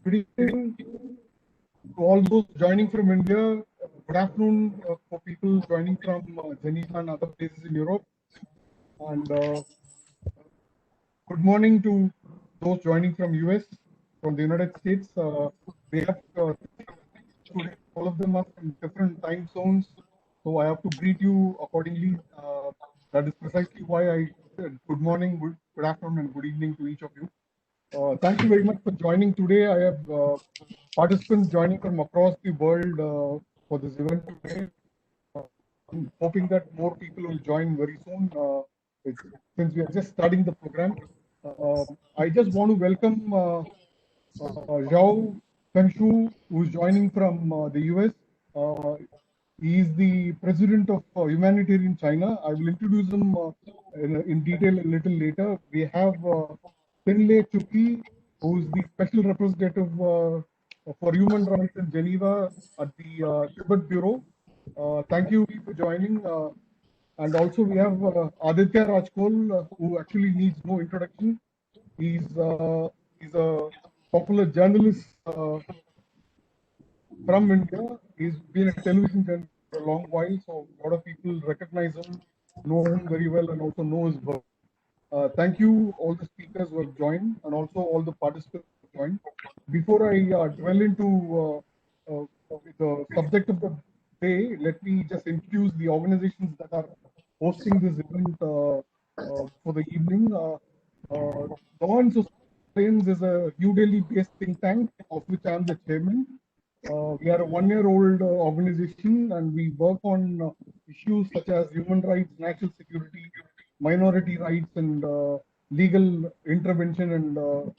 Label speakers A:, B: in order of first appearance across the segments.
A: Good evening to all those joining from India. Good afternoon for people joining from Geneva and other places in Europe. And good morning to those joining from US, from the United States. We have today, all of them are from different time zones. So I have to greet you accordingly. That is precisely why I said good morning, good afternoon, and good evening to each of you. Thank you very much for joining today. I have participants joining from across the world for this event today. I'm hoping that more people will join very soon. Since we are just starting the program, I just want to welcome Zhao Fenshu, who is joining from the US. Uh, he is the president of Humanitarian China. I will introduce him in detail a little later. We have Tinlei Chuki, who is the special representative for human rights in Geneva at the Tibet Bureau. Thank you for joining. And also we have Aditya Rajkol, who actually needs no introduction. He's a popular journalist from India. He's been a television journalist for a long while, so a lot of people recognize him, know him very well, and also know his work. Thank you, all the speakers who have joined, and also all the participants who have joined. Before I dwell into the subject of the day, let me just introduce the organizations that are hosting this event for the evening. Dawn Society is a New Delhi-based think tank, of which I am the chairman. We are a one-year-old organization, and we work on issues such as human rights, national security, minority rights, and legal intervention and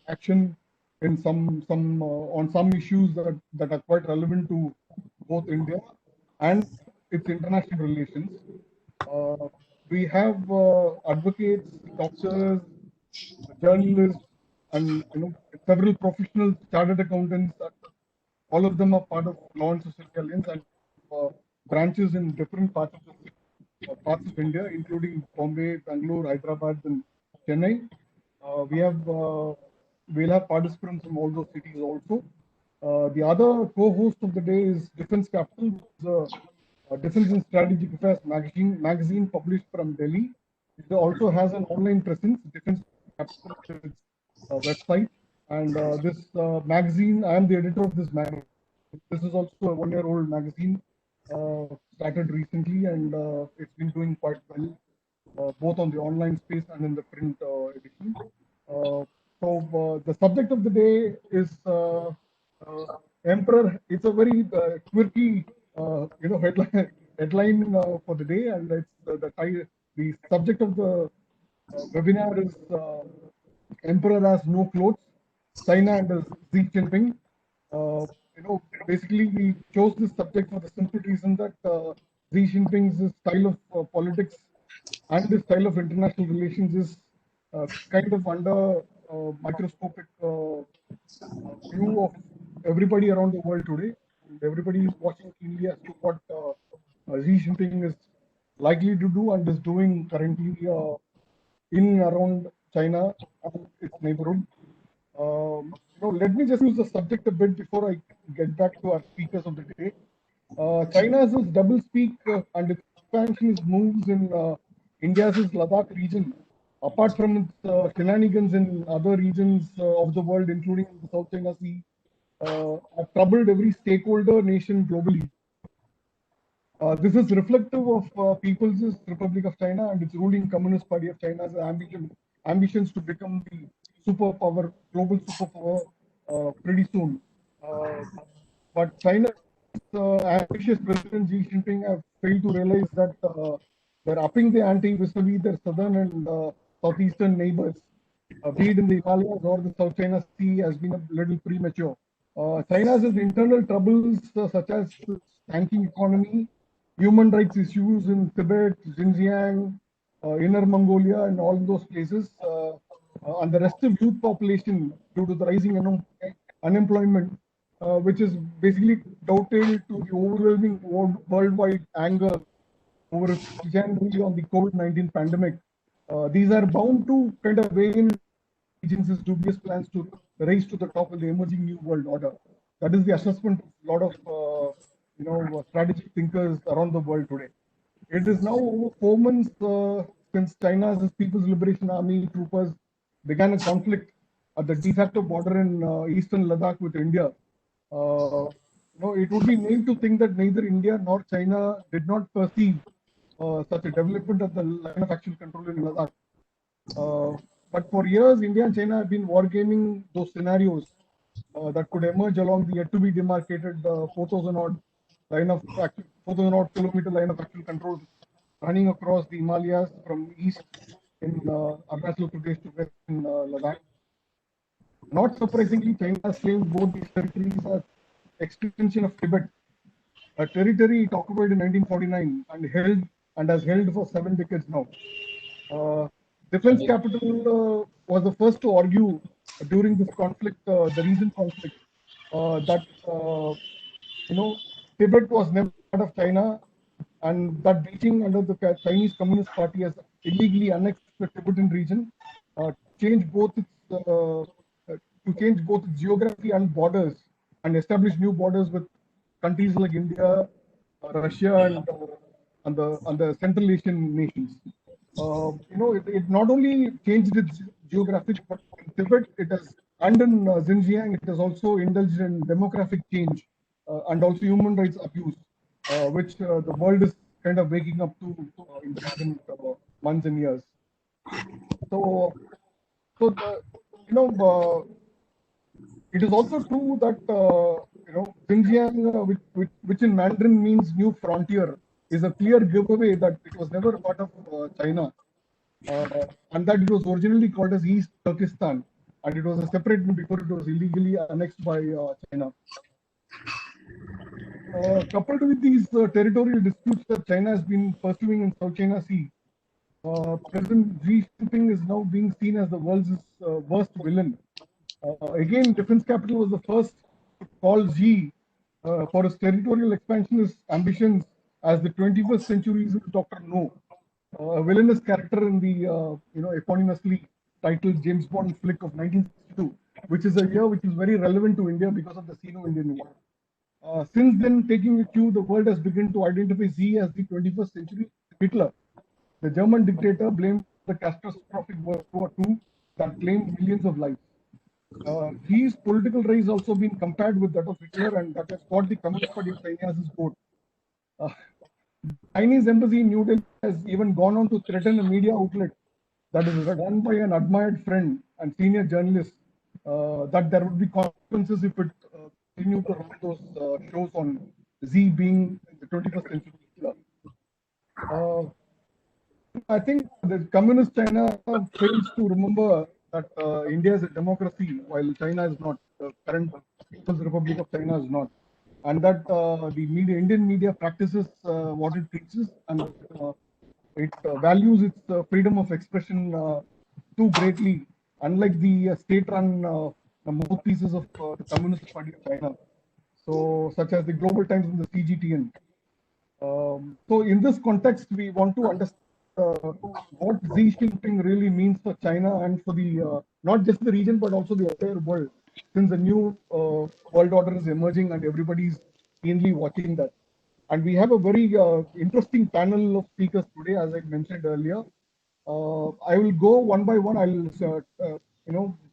A: action in some on some issues that are quite relevant to both India and its international relations. We have advocates, doctors, journalists, and several professionals, chartered accountants. All of them are part of Law and Society Alliance and branches in different parts of India, including Bombay, Bangalore, Hyderabad, and Chennai. We'll have participants from all those cities also. The other co-host of the day is Defence.Capital, which is a defense and strategic affairs magazine published from Delhi. It also has an online presence, Defence.Capital, website. And this magazine, I am the editor of this magazine. This is also a one-year-old magazine, started recently, and it's been doing quite well, both on the online space and in the print edition. So the subject of the day is Emperor. It's a very quirky, headline for the day, and it's the subject of the webinar is Emperor has no clothes, China and Xi Jinping. Basically, we chose this subject for the simple reason that Xi Jinping's style of politics and his style of international relations is kind of under microscopic view of everybody around the world today. And everybody is watching keenly as to what Xi Jinping is likely to do and is doing currently in and around China and its neighborhood. Let me just use the subject a bit before I get back to our speakers of the day. China's double speak and its expansionist moves in India's Ladakh region, apart from its shenanigans in other regions of the world, including the South China Sea, have troubled every stakeholder nation globally. This is reflective of People's Republic of China and its ruling Communist Party of China's ambitions to become the superpower, global superpower pretty soon. But China's ambitious President Xi Jinping have failed to realize that they're upping the ante vis-a-vis their southern and southeastern neighbors, be it in the Himalayas or the South China Sea, has been a little premature. China's internal troubles such as tanking economy, human rights issues in Tibet, Xinjiang, Inner Mongolia, and all those places, and the restive youth population due to the rising unemployment, which is basically dovetailed to the overwhelming worldwide anger over January on the COVID-19 pandemic. These are bound to kind of weigh in agencies' dubious plans to raise to the top of the emerging new world order. That is the assessment of a lot of strategic thinkers around the world today. It is now over 4 months since China's People's Liberation Army troopers began a conflict at the de facto border in eastern Ladakh with India. It would be naive to think that neither India nor China did not perceive such a development of the line of actual control in Ladakh. But for years, India and China have been wargaming those scenarios that could emerge along the yet to be demarcated 4,000 odd 4,000 odd kilometer line of actual control running across the Himalayas from east in Arunachal Pradesh to west in Ladakh. Not surprisingly, China has claimed both these territories as extension of Tibet, a territory it occupied in 1949 and has held for 7 decades now. Defence.Capital was the first to argue during this conflict, the recent conflict, that Tibet was never part of China, and that Beijing under the Chinese Communist Party has illegally annexed the Tibetan region, change both its to change both its geography and borders, and establish new borders with countries like India, Russia, and the Central Asian nations. It not only changed its geographic, but in Tibet it has, and in Xinjiang, it has also indulged in demographic change and also human rights abuse, which the world is kind of waking up to in the recent months and years. So, so the, you know, it is also true that Xinjiang, which in Mandarin means new frontier, is a clear giveaway that it was never part of China, and that it was originally called as East Turkestan, and it was a separate before it was illegally annexed by China. Coupled with these territorial disputes that China has been pursuing in South China Sea, President Xi Jinping is now being seen as the world's worst villain. Again, Defence.Capital was the first to call Xi for his territorial expansionist ambitions as the 21st century's Dr. No, a villainous character in the eponymously titled James Bond flick of 1962, which is a year which is very relevant to India because of the Sino-Indian War. Since then, taking a cue, the world has begun to identify Xi as the 21st century Hitler, the German dictator blamed for the catastrophic World War II that claimed millions of lives. His political rise also been compared with that of Hitler, and that has got the Communist Party of China as his vote. Chinese embassy in New Delhi has even gone on to threaten a media outlet that is run by an admired friend and senior journalist that there would be consequences if it continued to run those shows on Xi being the 21st century Hitler. I think the communist China fails to remember that India is a democracy while China is not. The current People's Republic of China is not, and that the Indian media practices what it preaches, and it values its freedom of expression too greatly, unlike the state-run mouthpieces of the Communist Party of China, so such as the Global Times and the CGTN. So in this context, we want to understand what Xi Jinping really means for China and for the not just the region but also the entire world, since the new world order is emerging and everybody's keenly watching that. And we have a very interesting panel of speakers today, as I mentioned earlier. I will go one by one. I'll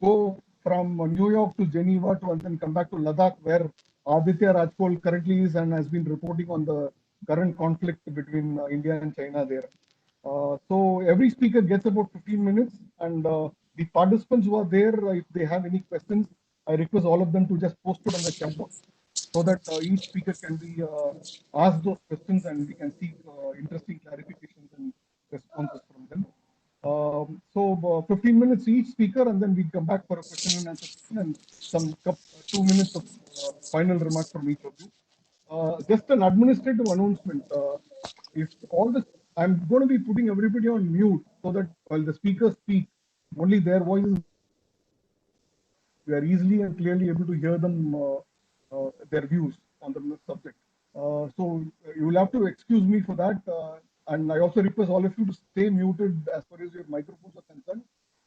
A: go from New York to Geneva to and then come back to Ladakh, where Aditya Rajpal currently is and has been reporting on the current conflict between India and China there. So every speaker gets about 15 minutes, and the participants who are there, if they have any questions, I request all of them to just post it on the chat box so that each speaker can be asked those questions and we can see interesting clarifications and responses from them. So 15 minutes each speaker, and then we come back for a question and answer session and some 2 minutes of final remarks from each of you. Just an administrative announcement. If all this, I'm going to be putting everybody on mute so that while the speakers speak, only their voices, we are easily and clearly able to hear them, their views on the subject. So you will have to excuse me for that. And I also request all of you to stay muted as far as your microphones are concerned.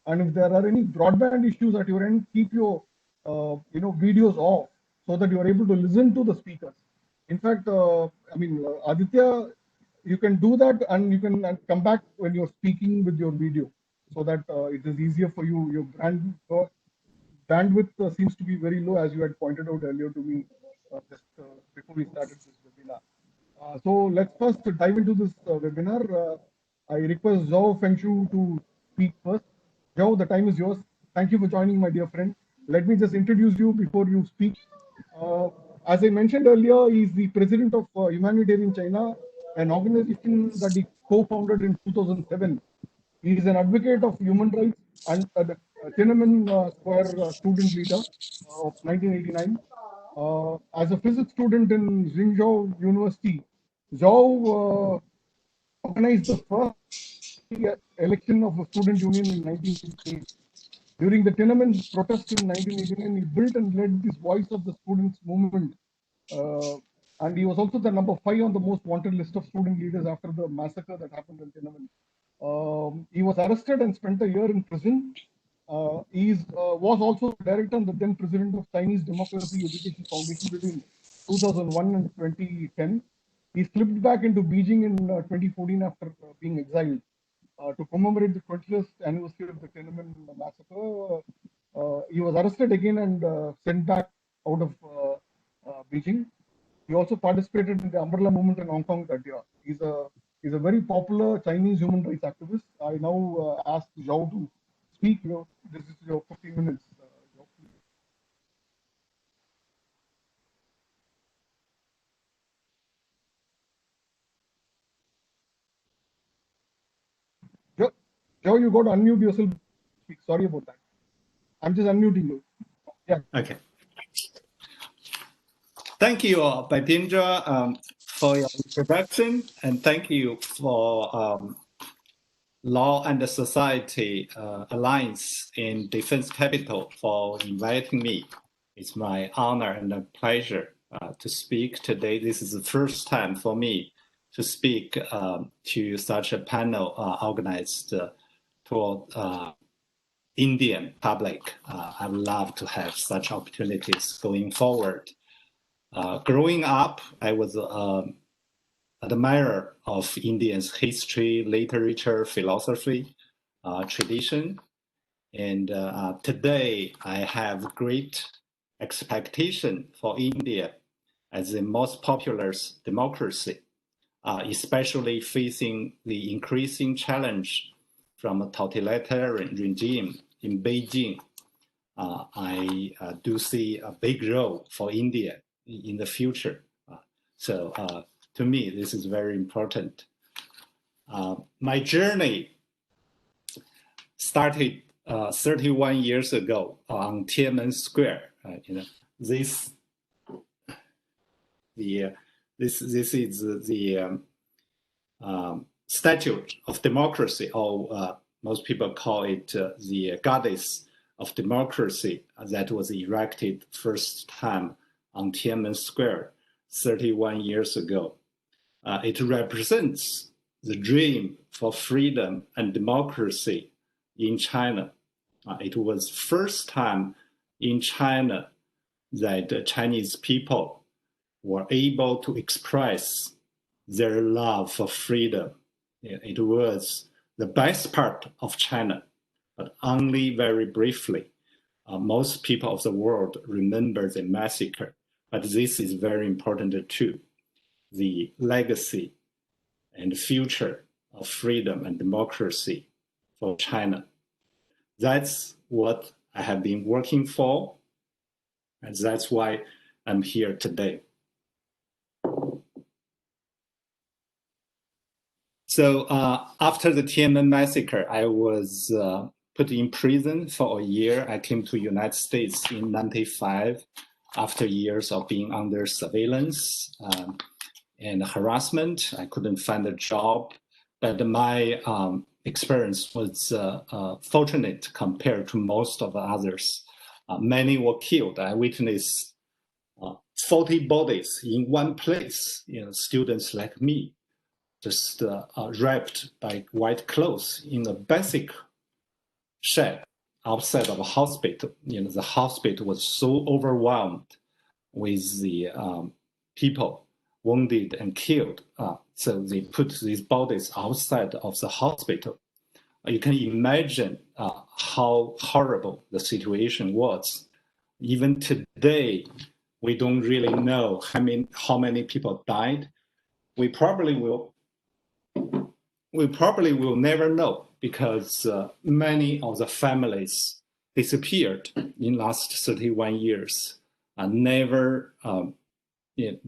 A: And if there are any broadband issues at your end, keep your videos off so that you are able to listen to the speakers. In fact, Aditya, you can do that, and you can come back when you're speaking with your video, so that it is easier for you. Your bandwidth seems to be very low, as you had pointed out earlier to me just before we started this webinar. So let's first dive into this webinar. I request Zhao Fengshu to speak first. Zhao, the time is yours. Thank you for joining, my dear friend. Let me just introduce you before you speak. Uh, as I mentioned earlier, he is the president of Humanitarian China, an organization that he co-founded in 2007. He is an advocate of human rights and the Tiananmen Square student leader of 1989. As a physics student in Xinjiao University, Zhao organized the first election of a student union in 1988. During the Tiananmen protest in 1989, he built and led this voice of the students' movement. And he was also the number 5 on the most wanted list of student leaders after the massacre that happened in Tiananmen. He was arrested and spent a year in prison. He was also director and the then president of Chinese Democracy Education Foundation between 2001 and 2010. He slipped back into Beijing in 2014 after being exiled. To commemorate the 20th anniversary of the Tiananmen massacre, he was arrested again and sent back out of Beijing. He also participated in the umbrella movement in Hong Kong that year. He's a very popular Chinese human rights activist. I now ask Zhao to speak. This is your 15 minutes. Zhao, you got to unmute yourself. Speak. Sorry about that. I'm just unmuting you. Yeah.
B: Okay. Thank you, Baipindra, for your introduction, and thank you for Law and Society Alliance in Defence.Capital for inviting me. It's my honor and a pleasure to speak today. This is the first time for me to speak to such a panel organized toward Indian public. I would love to have such opportunities going forward. Growing up, I was an admirer of Indians' history, literature, philosophy, tradition. And today, I have great expectation for India as the most populous democracy, especially facing the increasing challenge from a totalitarian regime in Beijing. I do see a big role for India in the future. So to me, this is very important. My journey started 31 years ago on Tiananmen Square. This is the statue of democracy, or most people call it the goddess of democracy, that was erected first time on Tiananmen Square 31 years ago. It represents the dream for freedom and democracy in China. It was first time in China that the Chinese people were able to express their love for freedom. It was the best part of China, but only very briefly. Most people of the world remember the massacre, but this is very important too. The legacy and future of freedom and democracy for China. That's what I have been working for, and that's why I'm here today. So after the Tiananmen massacre, I was put in prison for a year. I came to United States in '95 after years of being under surveillance and harassment. I couldn't find a job, but my experience was fortunate compared to most of the others. Many were killed. I witnessed 40 bodies in one place, students like me, just wrapped by white clothes in a basic shed outside of a hospital. The hospital was so overwhelmed with the people wounded and killed. So they put these bodies outside of the hospital. You can imagine how horrible the situation was. Even today, we don't really know how many people died. We probably will never know, because many of the families disappeared in last 31 years and never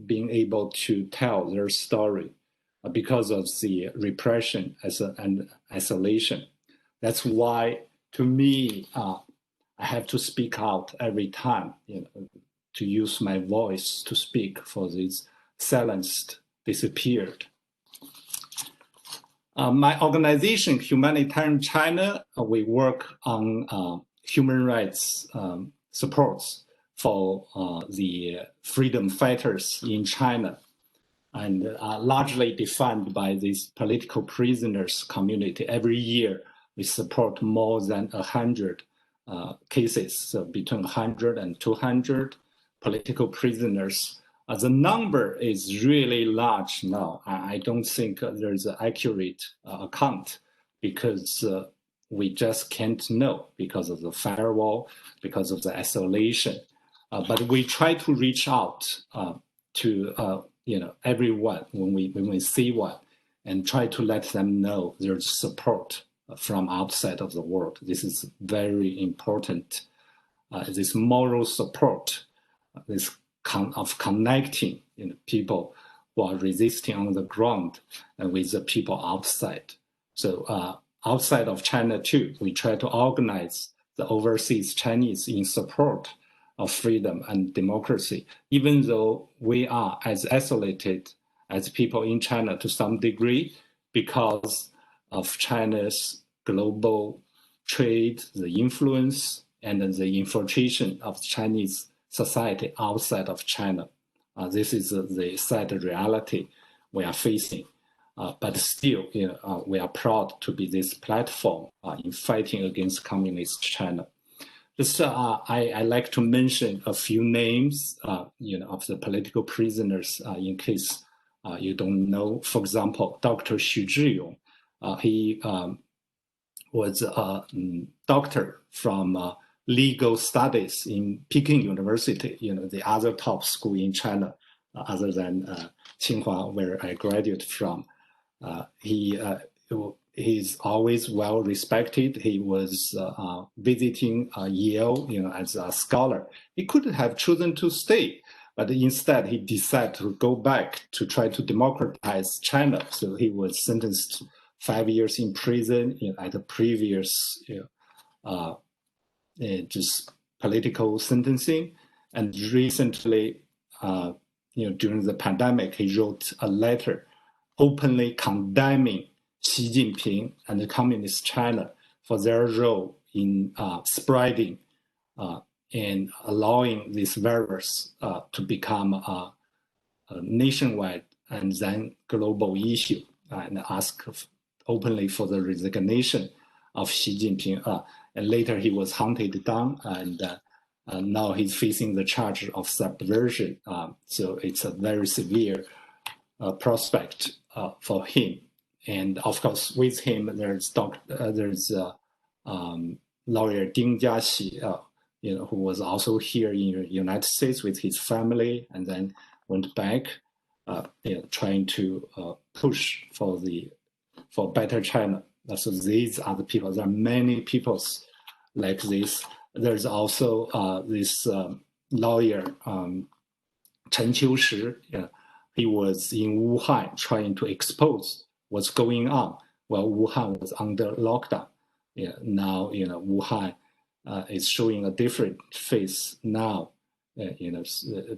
B: being able to tell their story because of the repression and isolation. That's why, to me, I have to speak out every time, to use my voice to speak for these silenced, disappeared. My organization, Humanitarian China, we work on human rights supports for the freedom fighters in China, and largely defined by this political prisoners community. Every year, we support more than 100 cases, so between 100 and 200 political prisoners. The number is really large now. I don't think there's an accurate account, because we just can't know because of the firewall, because of the isolation. But we try to reach out to everyone when we see one, and try to let them know there's support from outside of the world. This is very important. This moral support, this of connecting people who are resisting on the ground with the people outside. So outside of China too, we try to organize the overseas Chinese in support of freedom and democracy, even though we are as isolated as people in China to some degree because of China's global trade, the influence, and the infiltration of Chinese society outside of China. This is the sad reality we are facing. But still, we are proud to be this platform in fighting against communist China. Just, I like to mention a few names, of the political prisoners in case you don't know. For example, Dr. Xu Zhiyong, he was a doctor from legal studies in Peking University, the other top school in China, other than Tsinghua, where I graduated from. He's always well respected. He was visiting Yale, as a scholar. He could have chosen to stay, but instead he decided to go back to try to democratize China. So he was sentenced to 5 years in prison at the previous just political sentencing. And recently, during the pandemic, he wrote a letter openly condemning Xi Jinping and the Communist China for their role in spreading and allowing this virus to become a nationwide and then global issue, and ask openly for the resignation of Xi Jinping. And later he was hunted down, and now he's facing the charge of subversion. So it's a very severe prospect for him. And of course, with him, there's lawyer Ding Jiaxi, who was also here in the United States with his family, and then went back, trying to push for better China. So these are the people. There are many people like this. There's also this lawyer, Chen Qiushi. He was in Wuhan trying to expose what's going on while Wuhan was under lockdown. Now, Wuhan is showing a different face now.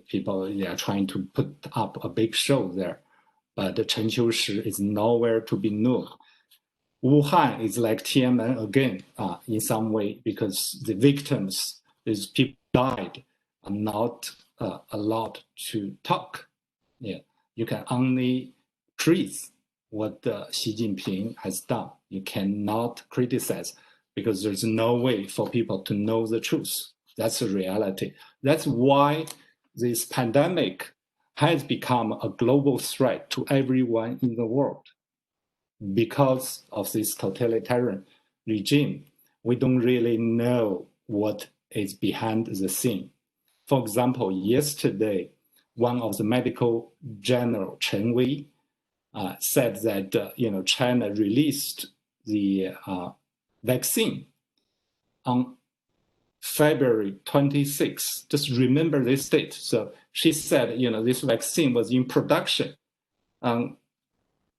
B: People, they are trying to put up a big show there, but Chen Qiushi is nowhere to be known. Wuhan is like Tiananmen again, in some way, because the victims, these people died, are not allowed to talk. You can only praise what Xi Jinping has done. You cannot criticize. because there's no way for people to know the truth. That's the reality. That's why this pandemic has become a global threat to everyone in the world. Because of this totalitarian regime, we don't really know what is behind the scene. For example, yesterday, one of the medical general, Chen Wei, said that China released the vaccine on February 26th. Just remember this date. So she said, this vaccine was in production on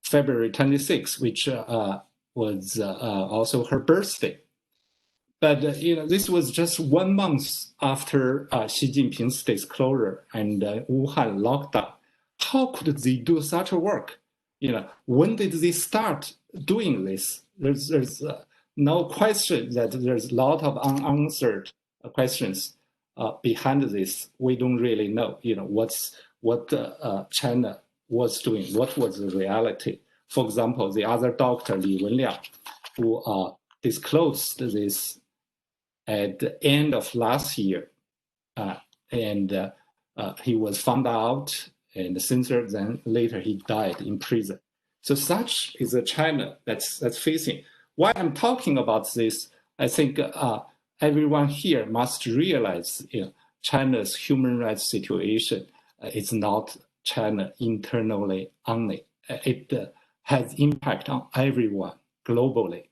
B: February 26th, which was also her birthday. But this was just 1 month after Xi Jinping's disclosure and Wuhan lockdown. How could they do such a work? When did they start doing this? There's no question that there's a lot of unanswered questions behind this. We don't really know. What China was doing. What was the reality? For example, the other doctor Li Wenliang, who disclosed this at the end of last year, and he was found out and censored. Then later he died in prison. So such is a China that's facing. Why I'm talking about this, I think everyone here must realize, China's human rights situation is not China internally only. It has impact on everyone globally.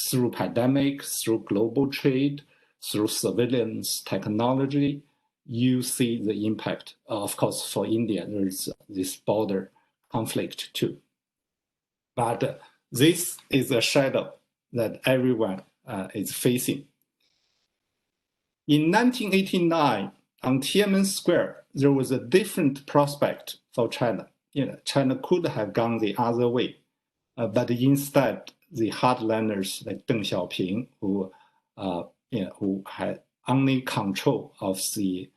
B: Through pandemic, through global trade, through surveillance technology, you see the impact. Of course, for India, there's this border conflict too. But this is a shadow that everyone is facing. In 1989, on Tiananmen Square, there was a different prospect for China. China could have gone the other way, but instead, the hardliners like Deng Xiaoping, who had only control of the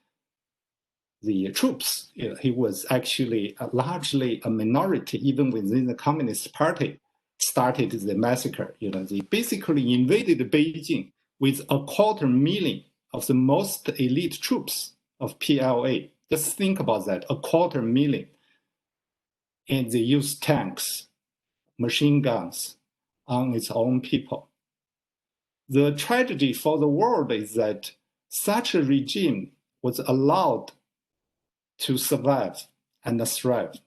B: troops, he was actually largely a minority, even within the Communist Party, started the massacre. They basically invaded Beijing with 250,000 of the most elite troops of PLA. Just think about that, 250,000. And they used tanks, machine guns on its own people. The tragedy for the world is that such a regime was allowed to survive and thrive.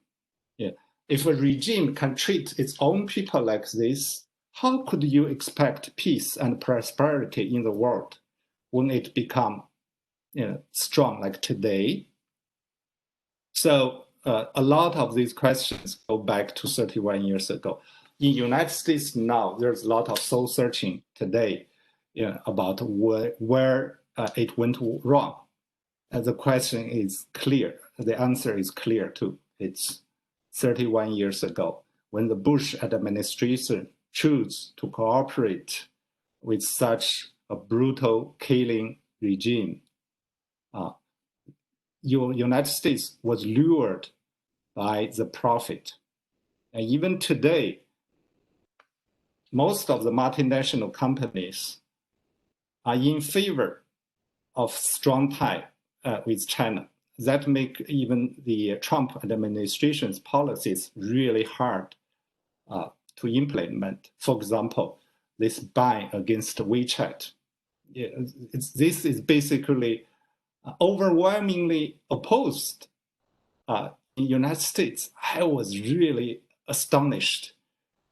B: If a regime can treat its own people like this, how could you expect peace and prosperity in the world when it become strong like today? So a lot of these questions go back to 31 years ago. In the United States now, there's a lot of soul searching today about where it went wrong. And the question is clear. The answer is clear too. It's 31 years ago when the Bush administration chose to cooperate with such a brutal killing regime. United States was lured by the profit. And even today, most of the multinational companies are in favor of strong tie with China. That make even the Trump administration's policies really hard to implement. For example, this ban against WeChat. This is basically overwhelmingly opposed in the United States. I was really astonished.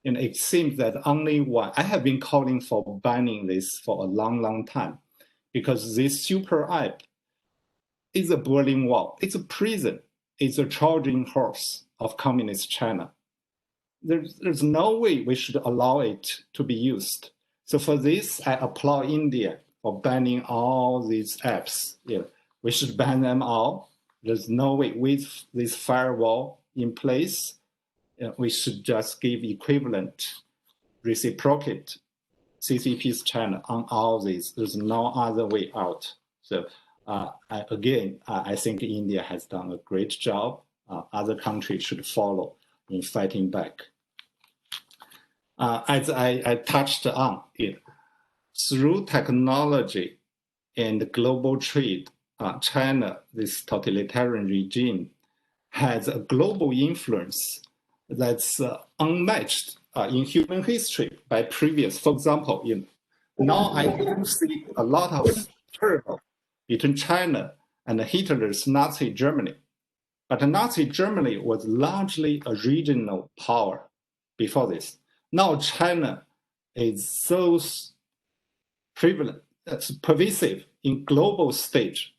B: And it seems that only one, I have been calling for banning this for a long, long time, because this super app is a Berlin Wall. It's a prison. It's a Trojan horse of communist China. There's no way we should allow it to be used. So for this, I applaud India for banning all these apps. We should ban them all. There's no way with this firewall in place. We should just give equivalent reciprocate CCP's China on all these. There's no other way out. So I think India has done a great job. Other countries should follow in fighting back. As I touched on, through technology and global trade, China, this totalitarian regime, has a global influence that's unmatched in human history by previous. For example, now I do see a lot of parallel between China and Hitler's Nazi Germany. But Nazi Germany was largely a regional power before this. Now China is so prevalent, pervasive in global stage.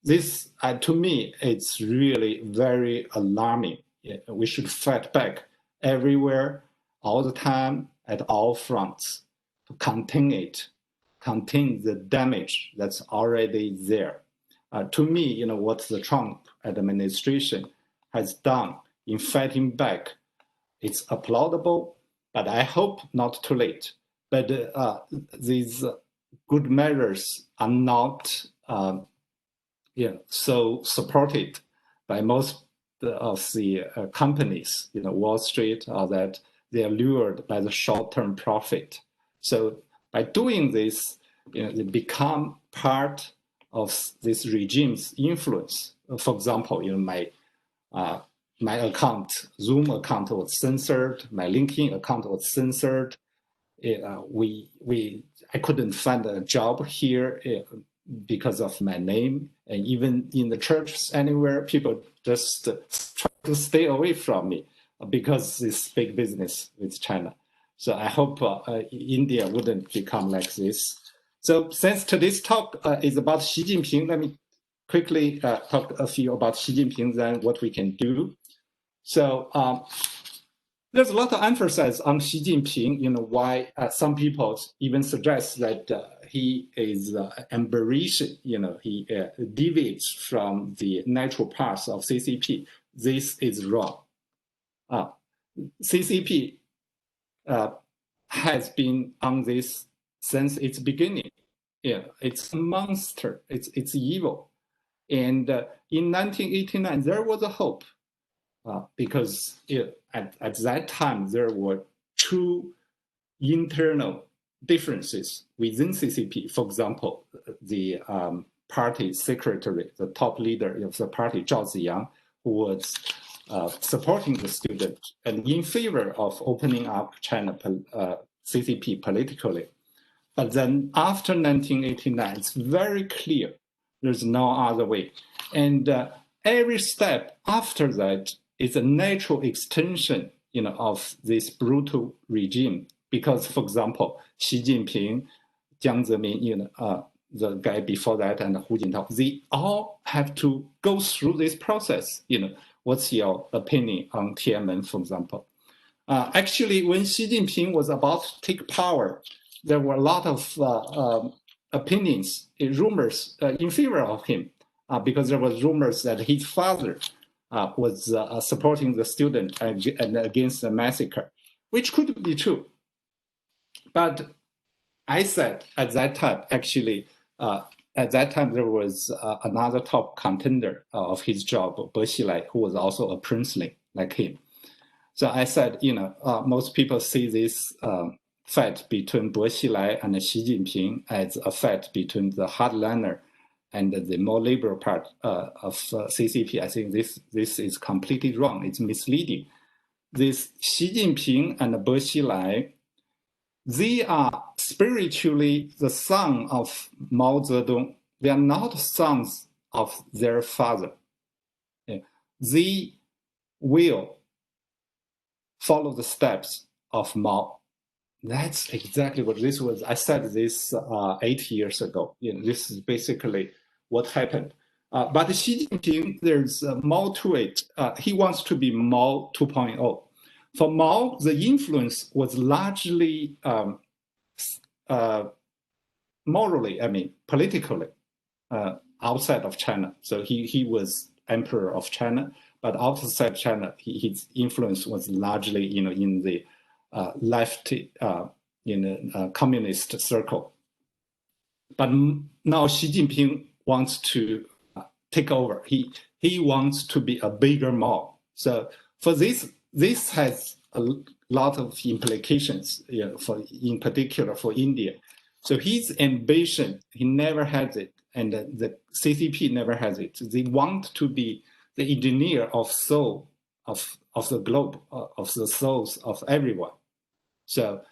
B: This, to me, it's really very alarming. We should fight back everywhere, all the time, at all fronts, to contain it, contain the damage that's already there. To me, what the Trump administration has done in fighting back, it's applaudable, but I hope not too late. But these good measures are not so supported by most of the companies, Wall Street, or that they are lured by the short-term profit. So by doing this, they become part of this regime's influence. For example, my account, Zoom account was censored, my LinkedIn account was censored. I couldn't find a job here because of my name, and even in the churches anywhere, people just try to stay away from me because it's big business with China. So I hope India wouldn't become like this. So since today's talk is about Xi Jinping, let me quickly talk a few about Xi Jinping, then what we can do. So there's a lot of emphasis on Xi Jinping, why some people even suggest that he is embarrassing, he deviates from the natural path of CCP. This is wrong. CCP has been on this since its beginning. It's a monster, it's evil. And in 1989, there was a hope. Because at that time, there were two internal differences within CCP. For example, the party secretary, the top leader of the party, Zhao Ziyang, who was supporting the students and in favor of opening up China CCP politically. But then after 1989, it's very clear there's no other way. And every step after that is a natural extension, of this brutal regime. Because, for example, Xi Jinping, Jiang Zemin, the guy before that, and Hu Jintao, they all have to go through this process. What's your opinion on Tiananmen, for example? Actually, when Xi Jinping was about to take power, there were a lot of opinions, rumors in favor of him, because there was rumors that his father was supporting the student and against the massacre, which could be true. But I said at that time, actually, at that time there was another top contender of his job, Bo Xilai, who was also a princeling like him. So I said, most people see this fight between Bo Xilai and Xi Jinping as a fight between the hardliner and the more liberal part of CCP. I think this is completely wrong. It's misleading. This Xi Jinping and Bo Xilai, they are spiritually the son of Mao Zedong. They are not sons of their father. They will follow the steps of Mao. That's exactly what this was. I said this 8 years ago. This is basically what happened. But Xi Jinping, there's more to it. He wants to be Mao 2.0. For Mao, the influence was largely morally, politically, outside of China. So he was emperor of China, but outside China, his influence was largely, in the left, communist circle. But now Xi Jinping wants to take over. He wants to be a bigger Mao. So for this has a lot of implications, in particular for India. So his ambition, he never has it, and the CCP never has it. They want to be the engineer of soul of the globe, of the souls of everyone. So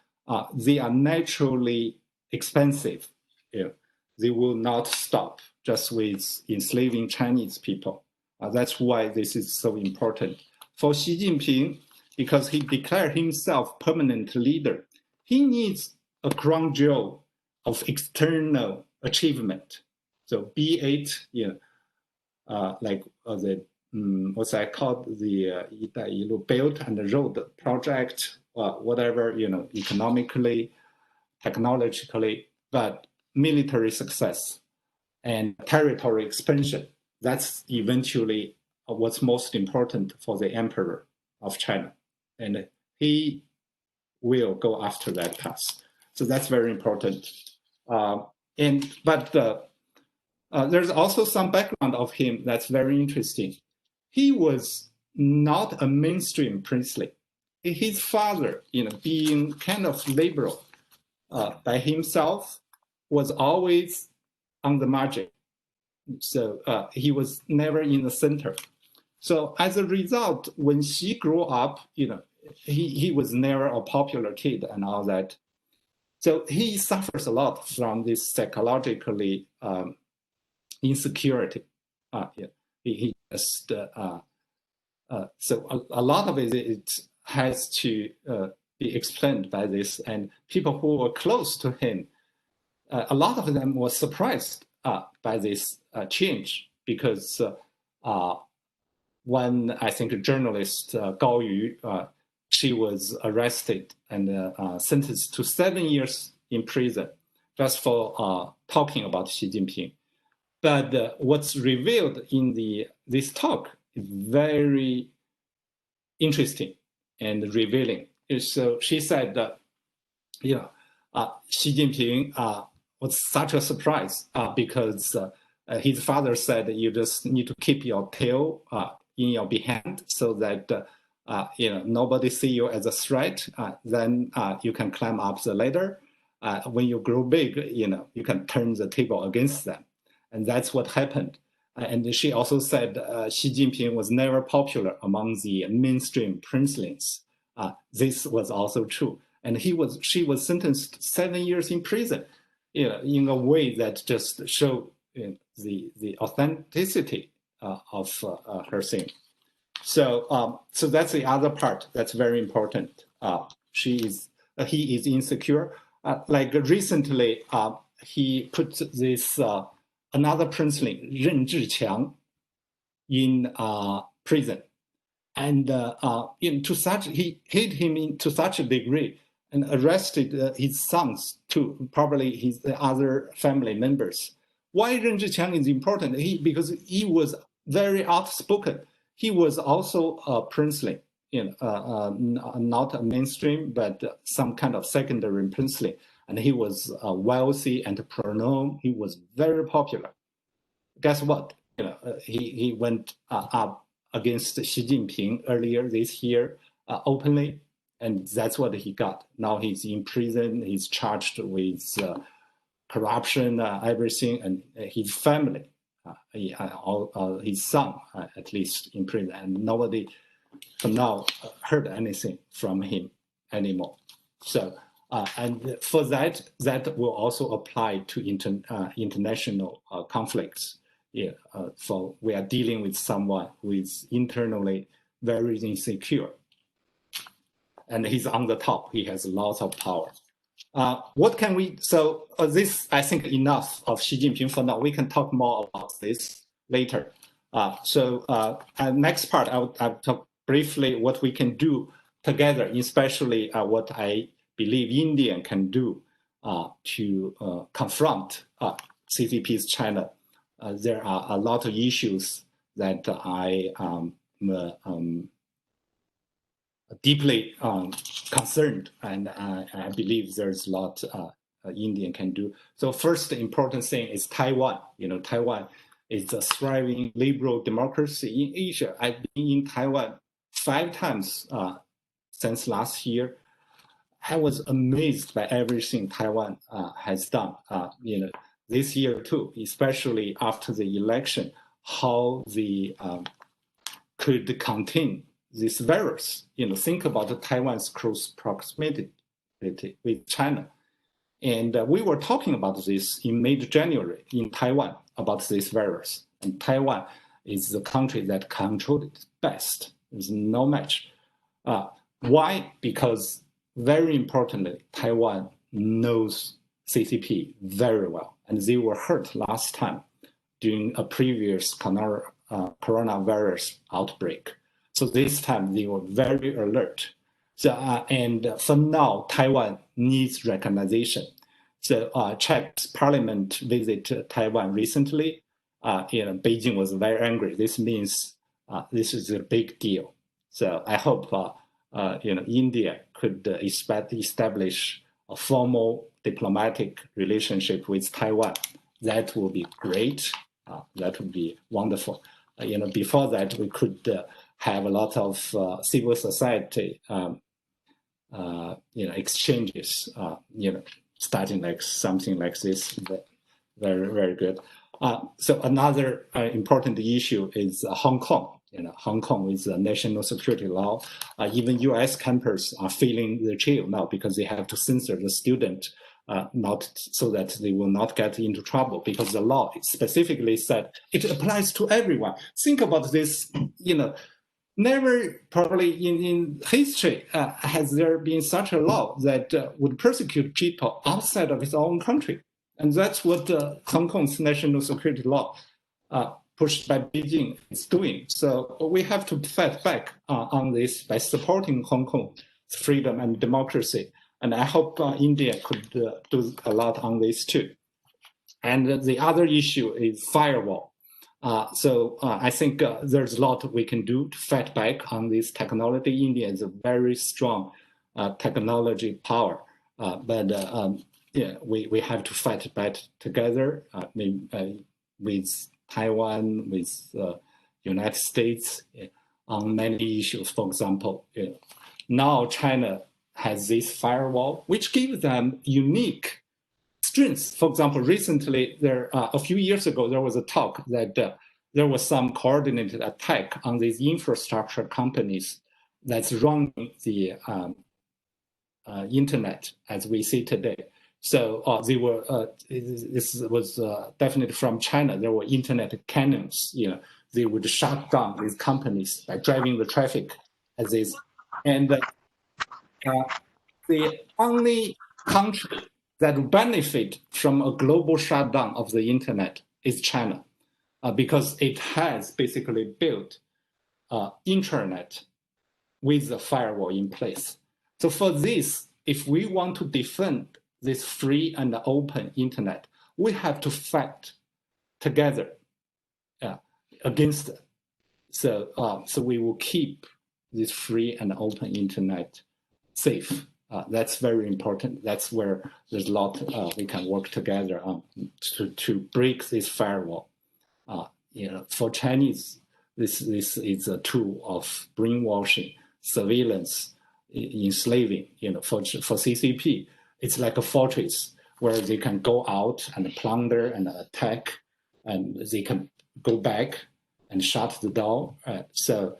B: they are naturally expensive. You know, they will not stop just with enslaving Chinese people. That's why this is so important. For Xi Jinping, because he declared himself permanent leader, he needs a crown jewel of external achievement. So be it, the what's that called, the 一带一路 Belt and Road project, whatever, economically, technologically, but military success and territory expansion. That's eventually what's most important for the emperor of China. And he will go after that path. So that's very important. There's also some background of him that's very interesting. He was not a mainstream princely. His father, being kind of liberal by himself, was always on the margin. So he was never in the center. So as a result, when she grew up, he was never a popular kid and all that. So he suffers a lot from this psychologically insecurity. He just so a lot of it has to be explained by this, and people who were close to him, a lot of them were surprised by this change, because when I think journalist Gao Yu, she was arrested and sentenced to 7 years in prison just for talking about Xi Jinping. But what's revealed in this talk is very interesting and revealing. So she said that, Xi Jinping was such a surprise because his father said you just need to keep your tail in your behind so that nobody see you as a threat. Then you can climb up the ladder. When you grow big, you can turn the table against them. And that's what happened. And she also said Xi Jinping was never popular among the mainstream princelings. This was also true. And she was sentenced 7 years in prison, in a way that just showed the authenticity of her thing. So that's the other part that's very important. He is insecure. Like recently, he put this another princeling, Ren Zhiqiang, in prison, and he hit him to such a degree and arrested his sons too, probably his other family members. Why Ren Zhiqiang is important? Because he was very outspoken. He was also a princeling, not a mainstream, but some kind of secondary princeling. And he was a wealthy entrepreneur. He was very popular. Guess what? He went up against Xi Jinping earlier this year openly, and that's what he got. Now he's in prison. He's charged with corruption, everything, and his family, his son, at least, in prison, and nobody for now heard anything from him anymore. So, and for that will also apply to international conflicts. So we are dealing with someone who is internally very insecure, and he's on the top. He has lots of power. What can we? So this, I think, enough of Xi Jinping for now. We can talk more about this later. Next part, I'll talk briefly what we can do together, especially what I believe India can do to confront CCP's China. There are a lot of issues that I am deeply concerned, and I believe there's a lot India can do. So first important thing is Taiwan. Taiwan is a thriving liberal democracy in Asia. I've been in Taiwan 5 times since last year. I was amazed by everything Taiwan has done. This year too, especially after the election, how they could contain this virus. Think about Taiwan's close proximity with China. And we were talking about this in mid-January in Taiwan about this virus. And Taiwan is the country that controlled it best. There's no match. Why? Because very importantly, Taiwan knows CCP very well. And they were hurt last time during a previous coronavirus outbreak. So this time they were very alert. And for now, Taiwan needs recognition. So Czech parliament visited Taiwan recently. Beijing was very angry. This means this is a big deal. So I hope India could establish a formal diplomatic relationship with Taiwan. That will be great. That would be wonderful. Before that, we could have a lot of civil society exchanges, starting like something like this. Very, very good. So another important issue is Hong Kong. Hong Kong with the national security law. Even U.S. campus are feeling the chill now because they have to censor the student, not so that they will not get into trouble, because the law specifically said it applies to everyone. Think about this, never probably in history has there been such a law that would persecute people outside of its own country. And that's what Hong Kong's national security law pushed by Beijing is doing. So we have to fight back on this by supporting Hong Kong's freedom and democracy. And I hope India could do a lot on this too. And the other issue is firewall. So I think there's a lot we can do to fight back on this technology. India is a very strong technology power, but we have to fight back together with Taiwan, with United States on many issues. For example, now China has this firewall, which gives them unique strengths. For example, recently, a few years ago, there was a talk that there was some coordinated attack on these infrastructure companies that's running the internet as we see today. So they were. This was definitely from China. There were internet cannons. They would shut down these companies by driving the traffic as this. And the only country that benefit from a global shutdown of the internet is China, because it has basically built internet with a firewall in place. So for this, if we want to defend this free and open internet, we have to fight together against it. So we will keep this free and open internet safe. That's very important. That's where there's a lot we can work together on to break this firewall. For Chinese, this is a tool of brainwashing, surveillance, enslaving. For CCP, it's like a fortress where they can go out and plunder and attack, and they can go back and shut the door. So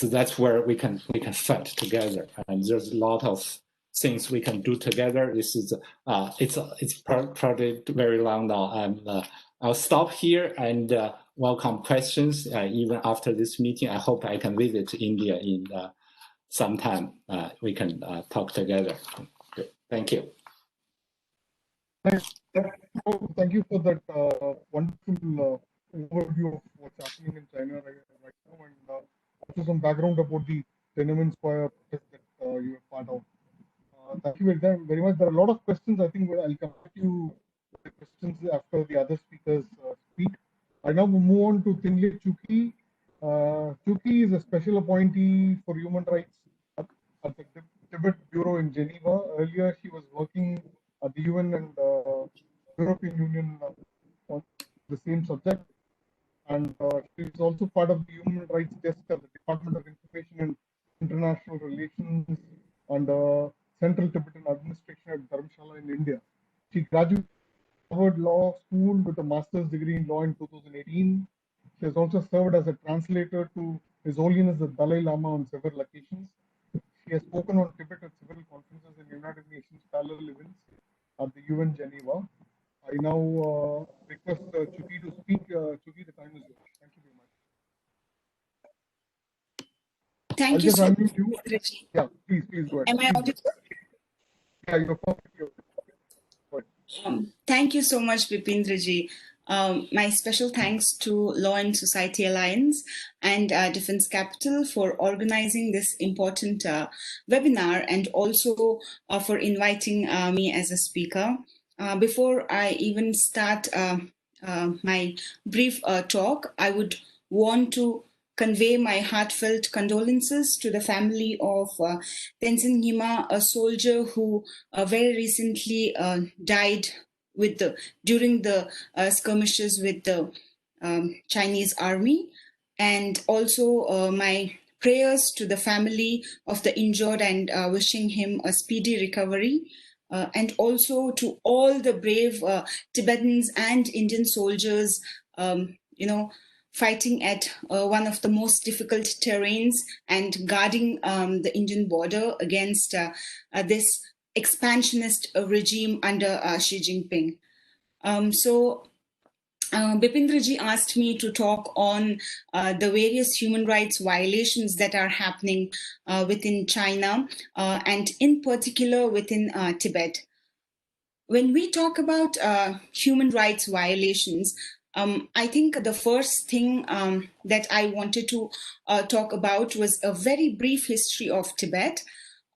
B: that's where we can fight together, and there's a lot of things we can do together. This is it's probably very long now, and I'll stop here and welcome questions. Even after this meeting, I hope I can visit India in some time. We can talk together. Thank you.
A: Thank you for that wonderful overview of what's happening in China right now, and also some background about the Tiananmen Square protest that you were part of. Thank you very much. There are a lot of questions. I think I'll come back to you with the questions after the other speakers speak. I now move on to Tingley Chuki. Chuki is a special appointee for human rights at the Tibet Bureau in Geneva. Earlier, she was working at the UN and European Union on the same subject. And she is also part of the Human Rights Desk at the Department of Information and International Relations. And Central Tibetan Administration at Dharamshala in India. She graduated from Harvard Law School with a master's degree in law in 2018. She has also served as a translator to His Holiness the Dalai Lama on several occasions. She has spoken on Tibet at several conferences and United Nations parallel events at the UN Geneva. I now request Chuki to speak. Chuki, the time is yours. Thank you very much.
C: Thank
A: I'll
C: you
A: just
C: so
A: unmute you.
C: much.
A: Yeah, please go ahead.
C: Am I
A: Please
C: audible?
A: Yeah, you're perfectly okay. Go ahead.
C: Thank you so much, Bipindraji. My special thanks to Law and Society Alliance and Defence.Capital for organizing this important webinar and also for inviting me as a speaker. Before I even start my brief talk, I would want to convey my heartfelt condolences to the family of Tenzin Nyima, a soldier who very recently died during the skirmishes with the Chinese army, and also my prayers to the family of the injured and wishing him a speedy recovery. And also to all the brave Tibetans and Indian soldiers, fighting at one of the most difficult terrains and guarding the Indian border against this expansionist regime under Xi Jinping. Bipindraji asked me to talk on the various human rights violations that are happening within China and in particular within Tibet. When we talk about human rights violations, I think the first thing that I wanted to talk about was a very brief history of Tibet.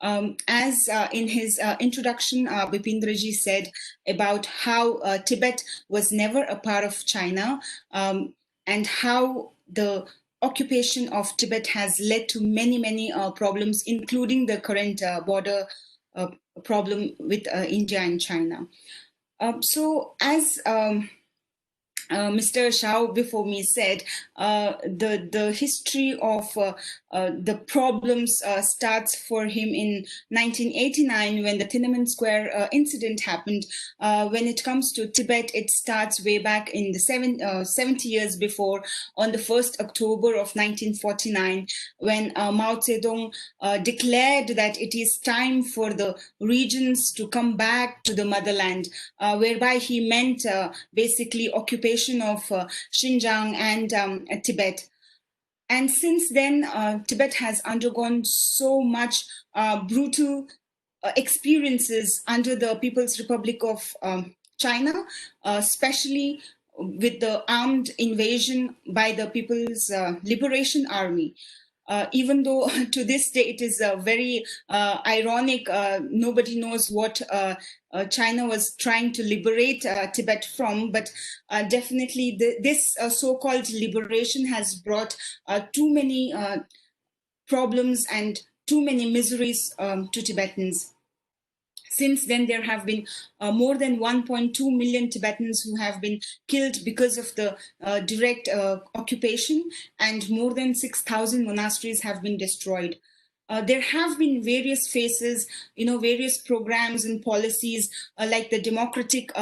C: As in his introduction, Bipindraji said about how Tibet was never a part of China and how the occupation of Tibet has led to many, many problems, including the current border problem with India and China. As Mr. Shao before me said, the history of the problems starts for him in 1989 when the Tiananmen Square incident happened. When it comes to Tibet, it starts way back in the 70 years before, on the 1st October of 1949, when Mao Zedong declared that it is time for the regions to come back to the motherland, whereby he meant basically occupation of Xinjiang and Tibet. And since then, Tibet has undergone so much brutal experiences under the People's Republic of China, especially with the armed invasion by the People's Liberation Army. Even though to this day it is very ironic, nobody knows what China was trying to liberate Tibet from, but definitely this so-called liberation has brought too many problems and too many miseries to Tibetans. Since then, there have been more than 1.2 million Tibetans who have been killed because of the direct occupation, and more than 6,000 monasteries have been destroyed. There have been various phases, various programs and policies like the democratic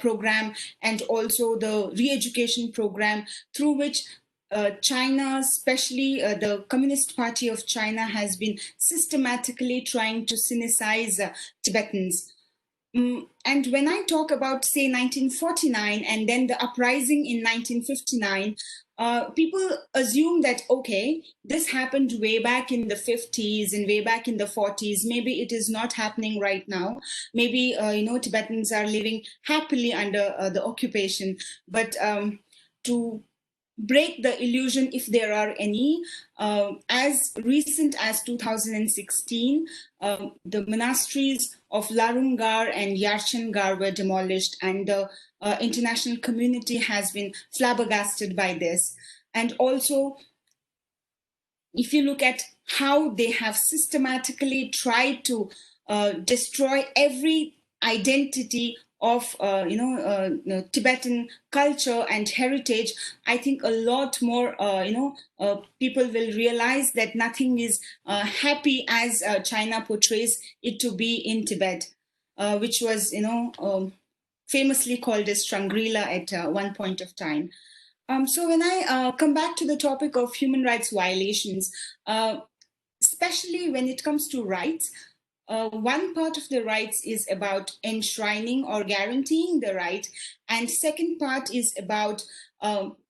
C: program and also the re-education program, through which China, especially the Communist Party of China, has been systematically trying to sinicize Tibetans. And when I talk about, say, 1949 and then the uprising in 1959, people assume that, okay, this happened way back in the 50s and way back in the 40s. Maybe it is not happening right now. Maybe, Tibetans are living happily under the occupation. But to break the illusion, if there are any, as recent as 2016, the monasteries of Larungar and Yarchangar were demolished, and the international community has been flabbergasted by this. And also, if you look at how they have systematically tried to destroy every identity of Tibetan culture and heritage, I think a lot more people will realize that nothing is happy as China portrays it to be in Tibet, which was famously called as Shangri-La at one point of time. So when I come back to the topic of human rights violations, especially when it comes to rights, one part of the rights is about enshrining or guaranteeing the right, and second part is about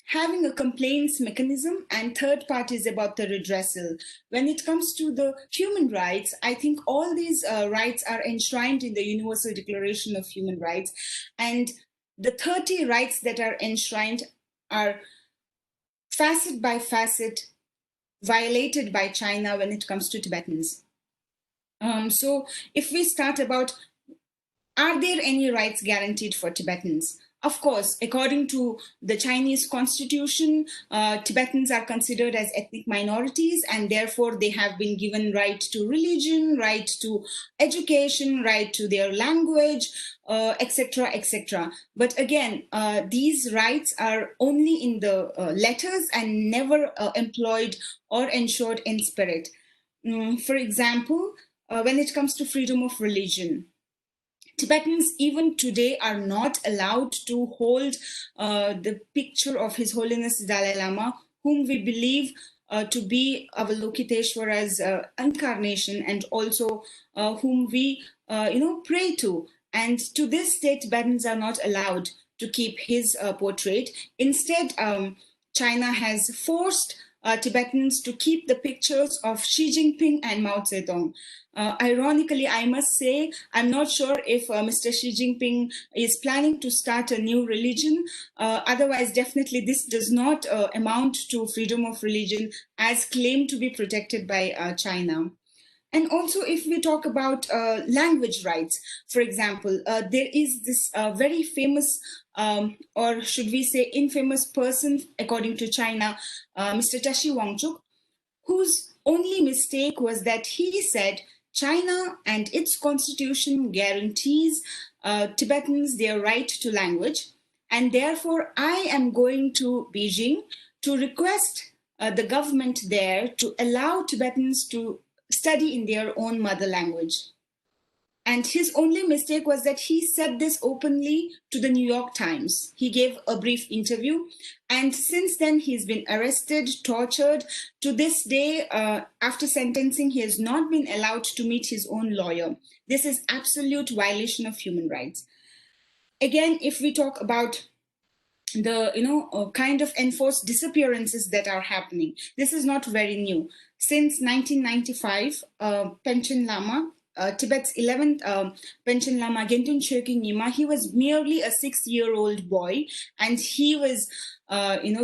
C: having a complaints mechanism, and third part is about the redressal. When it comes to the human rights, I think all these rights are enshrined in the Universal Declaration of Human Rights, and the 30 rights that are enshrined are facet by facet violated by China when it comes to Tibetans. So if we start about, are there any rights guaranteed for Tibetans? Of course, according to the Chinese constitution, Tibetans are considered as ethnic minorities, and therefore they have been given right to religion, right to education, right to their language, etc., etc. But again, these rights are only in the letters and never employed or ensured in spirit. For example, when it comes to freedom of religion, Tibetans even today are not allowed to hold the picture of His Holiness Dalai Lama, whom we believe to be Avalokiteshvara's incarnation, and also whom we pray to. And to this day, Tibetans are not allowed to keep his portrait. Instead, China has forced Tibetans to keep the pictures of Xi Jinping and Mao Zedong. Ironically, I must say, I'm not sure if Mr. Xi Jinping is planning to start a new religion. Otherwise, definitely this does not amount to freedom of religion as claimed to be protected by China. And also, if we talk about language rights, for example, there is this very famous, or should we say infamous person, according to China, Mr. Tashi Wangchuk, whose only mistake was that he said China and its constitution guarantees Tibetans their right to language, and therefore I am going to Beijing to request the government there to allow Tibetans to study in their own mother language. And his only mistake was that he said this openly to the New York Times. He gave a brief interview, and since then he's been arrested, tortured. To this day, after sentencing, he has not been allowed to meet his own lawyer. This is absolute violation of human rights. Again, if we talk about the kind of enforced disappearances that are happening, this is not very new. Since 1995, Panchen Lama, Tibet's 11th Panchen Lama Gentun Chökyi Nyima, he was merely a 6-year-old boy, and he was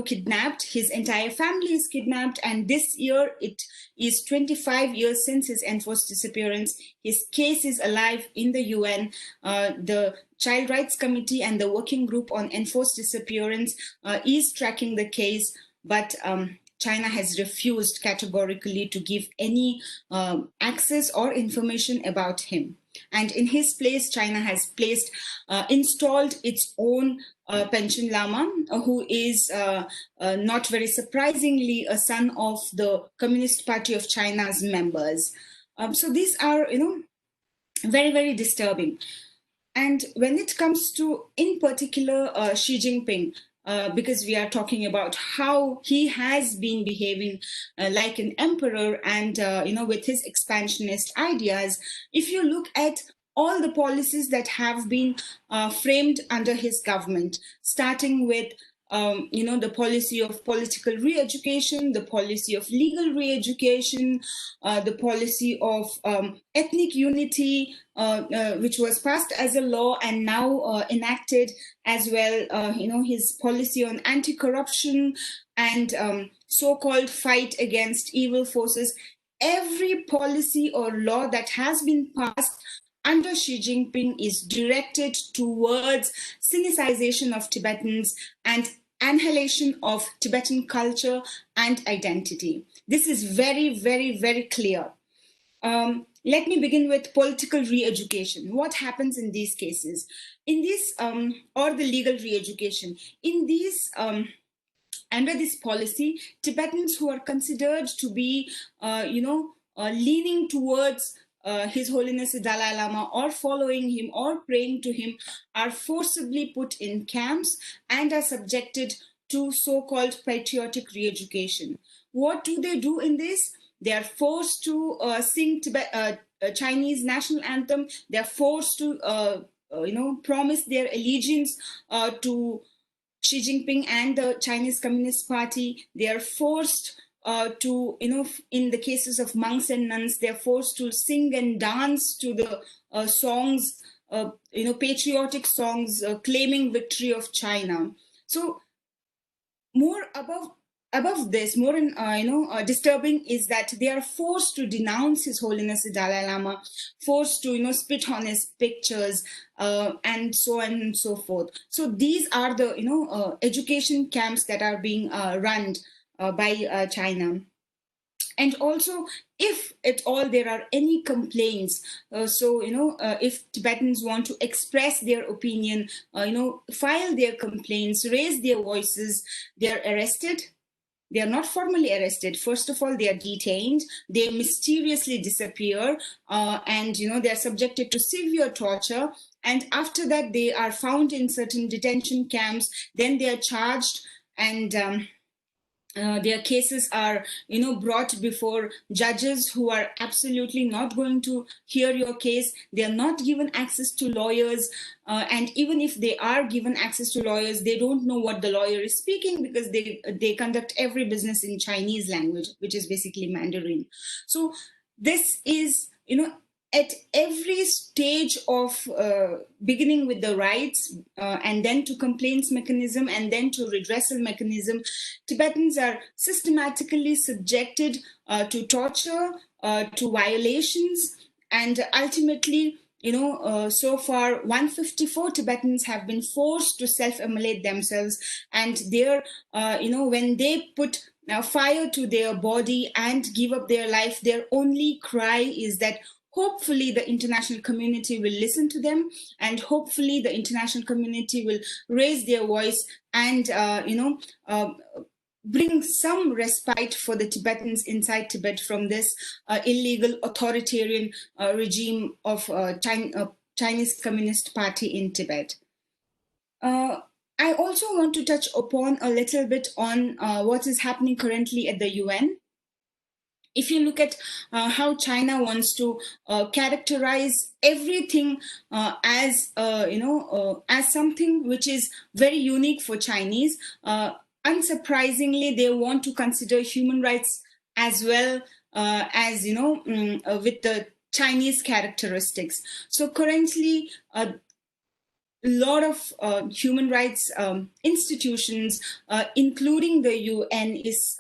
C: kidnapped. His entire family is kidnapped, and this year it is 25 years since his enforced disappearance. His case is alive in the UN. The Child Rights Committee and the Working Group on Enforced Disappearance is tracking the case, but China has refused categorically to give any access or information about him. And in his place, China has installed its own Panchen Lama, who is not very surprisingly a son of the Communist Party of China's members. So these are, very, very disturbing. And when it comes to, in particular, Xi Jinping, because we are talking about how he has been behaving like an emperor and, with his expansionist ideas, if you look at all the policies that have been framed under his government, starting with the policy of political re-education, the policy of legal re-education, the policy of ethnic unity, which was passed as a law and now enacted as well, his policy on anti-corruption and so-called fight against evil forces. Every policy or law that has been passed under Xi Jinping is directed towards sinicization of Tibetans and annihilation of Tibetan culture and identity. This is very, very, very clear. let me begin with political re-education. What happens in these cases? In these, or the legal re-education. In these, under this policy, Tibetans who are considered to be, leaning towards His Holiness the Dalai Lama or following him or praying to him are forcibly put in camps and are subjected to so-called patriotic re-education. What do they do in this? They are forced to sing Chinese national anthem. They are forced to, promise their allegiance to Xi Jinping and the Chinese Communist Party. They are forced to, in the cases of monks and nuns, they are forced to sing and dance to the songs, patriotic songs claiming victory of China. So more above this, more disturbing is that they are forced to denounce His Holiness the Dalai Lama, forced to spit on his pictures, and so on and so forth. So these are the education camps that are being run by China. And also, if at all there are any complaints, if Tibetans want to express their opinion, file their complaints, raise their voices, they're arrested. They are not formally arrested. First of all, they are detained. They mysteriously disappear, and they are subjected to severe torture. And after that, they are found in certain detention camps. Then they are charged, and their cases are brought before judges who are absolutely not going to hear your case. They are not given access to lawyers, and even if they are given access to lawyers, they don't know what the lawyer is speaking, because they conduct every business in Chinese language, which is basically Mandarin. So this is at every stage of beginning with the rights, and then to complaints mechanism, and then to redressal mechanism, Tibetans are systematically subjected to torture, to violations, and ultimately, so far 154 Tibetans have been forced to self-immolate themselves, and they're, when they put fire to their body and give up their life, their only cry is that hopefully the international community will listen to them, and hopefully the international community will raise their voice and bring some respite for the Tibetans inside Tibet from this illegal authoritarian regime of Chinese Communist Party in Tibet. I also want to touch upon a little bit on what is happening currently at the UN. If you look at how China wants to characterize everything as something which is very unique for Chinese, unsurprisingly, they want to consider human rights as well as with the Chinese characteristics. So currently, a lot of human rights institutions, including the UN, is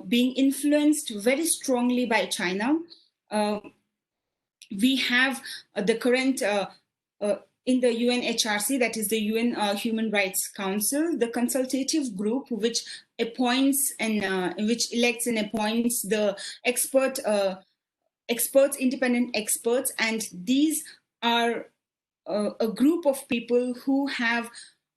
C: being influenced very strongly by China. We have the current in the UNHRC, that is the UN Human Rights Council, the consultative group which appoints and which elects and appoints the independent experts, and these are a group of people who have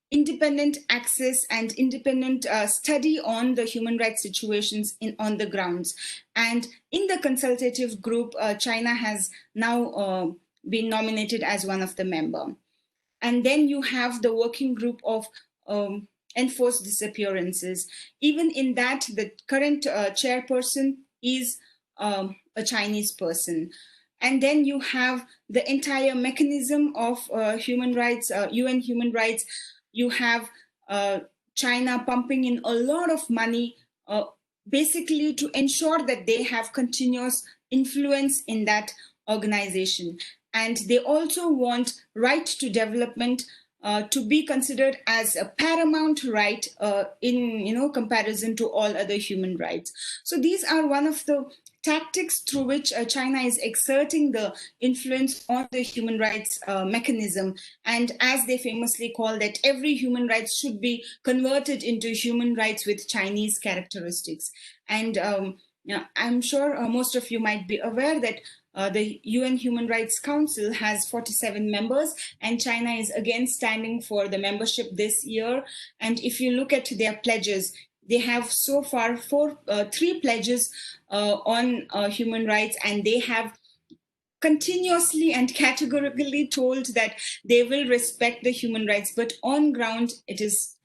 C: independent access and independent study on the human rights situations on the grounds. And in the consultative group, China has now been nominated as one of the members. And then you have the working group of enforced disappearances. Even in that, the current chairperson is a Chinese person. And then you have the entire mechanism of human rights, UN human rights. You have China pumping in a lot of money, basically to ensure that they have continuous influence in that organization. And they also want right to development to be considered as a paramount right in comparison to all other human rights. So these are one of the tactics through which China is exerting the influence on the human rights mechanism. And as they famously call that, every human rights should be converted into human rights with Chinese characteristics. And I'm sure most of you might be aware that the UN Human Rights Council has 47 members, and China is again standing for the membership this year. And if you look at their pledges, they have so far three pledges on human rights, and they have continuously and categorically told that they will respect the human rights, but on ground it is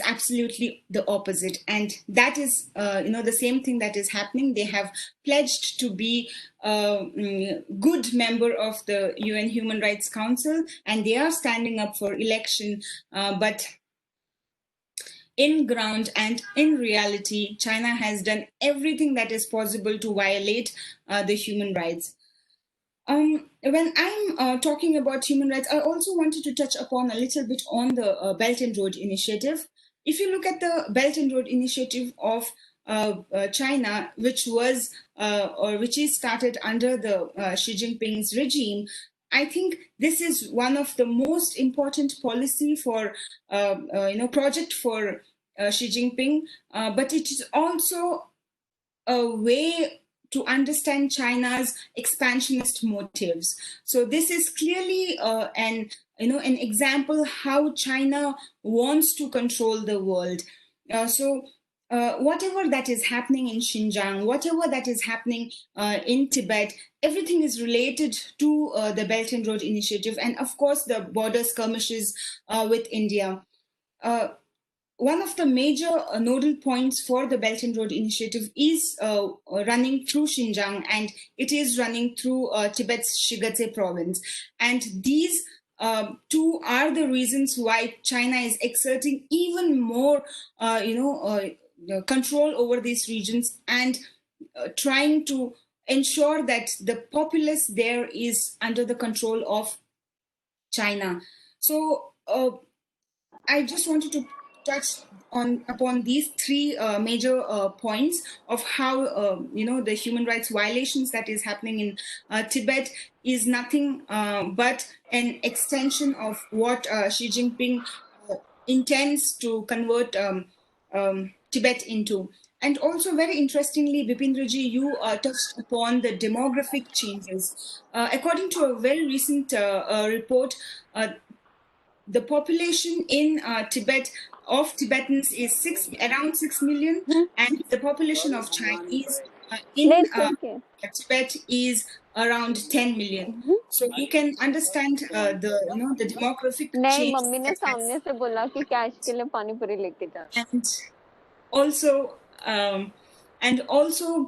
C: absolutely the opposite. And that is the same thing that is happening. They have pledged to be a good member of the UN Human Rights Council, and they are standing up for election, but in ground and in reality, China has done everything that is possible to violate the human rights. When I'm talking about human rights, I also wanted to touch upon a little bit on the Belt and Road Initiative. If you look at the Belt and Road Initiative of China, which is started under the Xi Jinping's regime, I think this is one of the most important policy for project for Xi Jinping, but it is also a way to understand China's expansionist motives. So this is clearly an example how China wants to control the world. Whatever that is happening in Xinjiang, whatever that is happening in Tibet, everything is related to the Belt and Road Initiative, and of course the border skirmishes with India. One of the major nodal points for the Belt and Road Initiative is running through Xinjiang, and it is running through Tibet's Shigatse province. And these two are the reasons why China is exerting even more, control over these regions, and trying to ensure that the populace there is under the control of China. So I just wanted to touch upon these three major points of how the human rights violations that is happening in Tibet is nothing but an extension of what Xi Jinping intends to convert Tibet into. And also, very interestingly, Bipindraji, you touched upon the demographic changes. According to a very recent report, the population in Tibet of Tibetans is around 6 million, and the population of Chinese in Tibet is around 10 million. So you can understand the demographic change.
D: Mummy ने सामने से बोला कि cash के लिए पानी पूरी लेके जा.
C: And also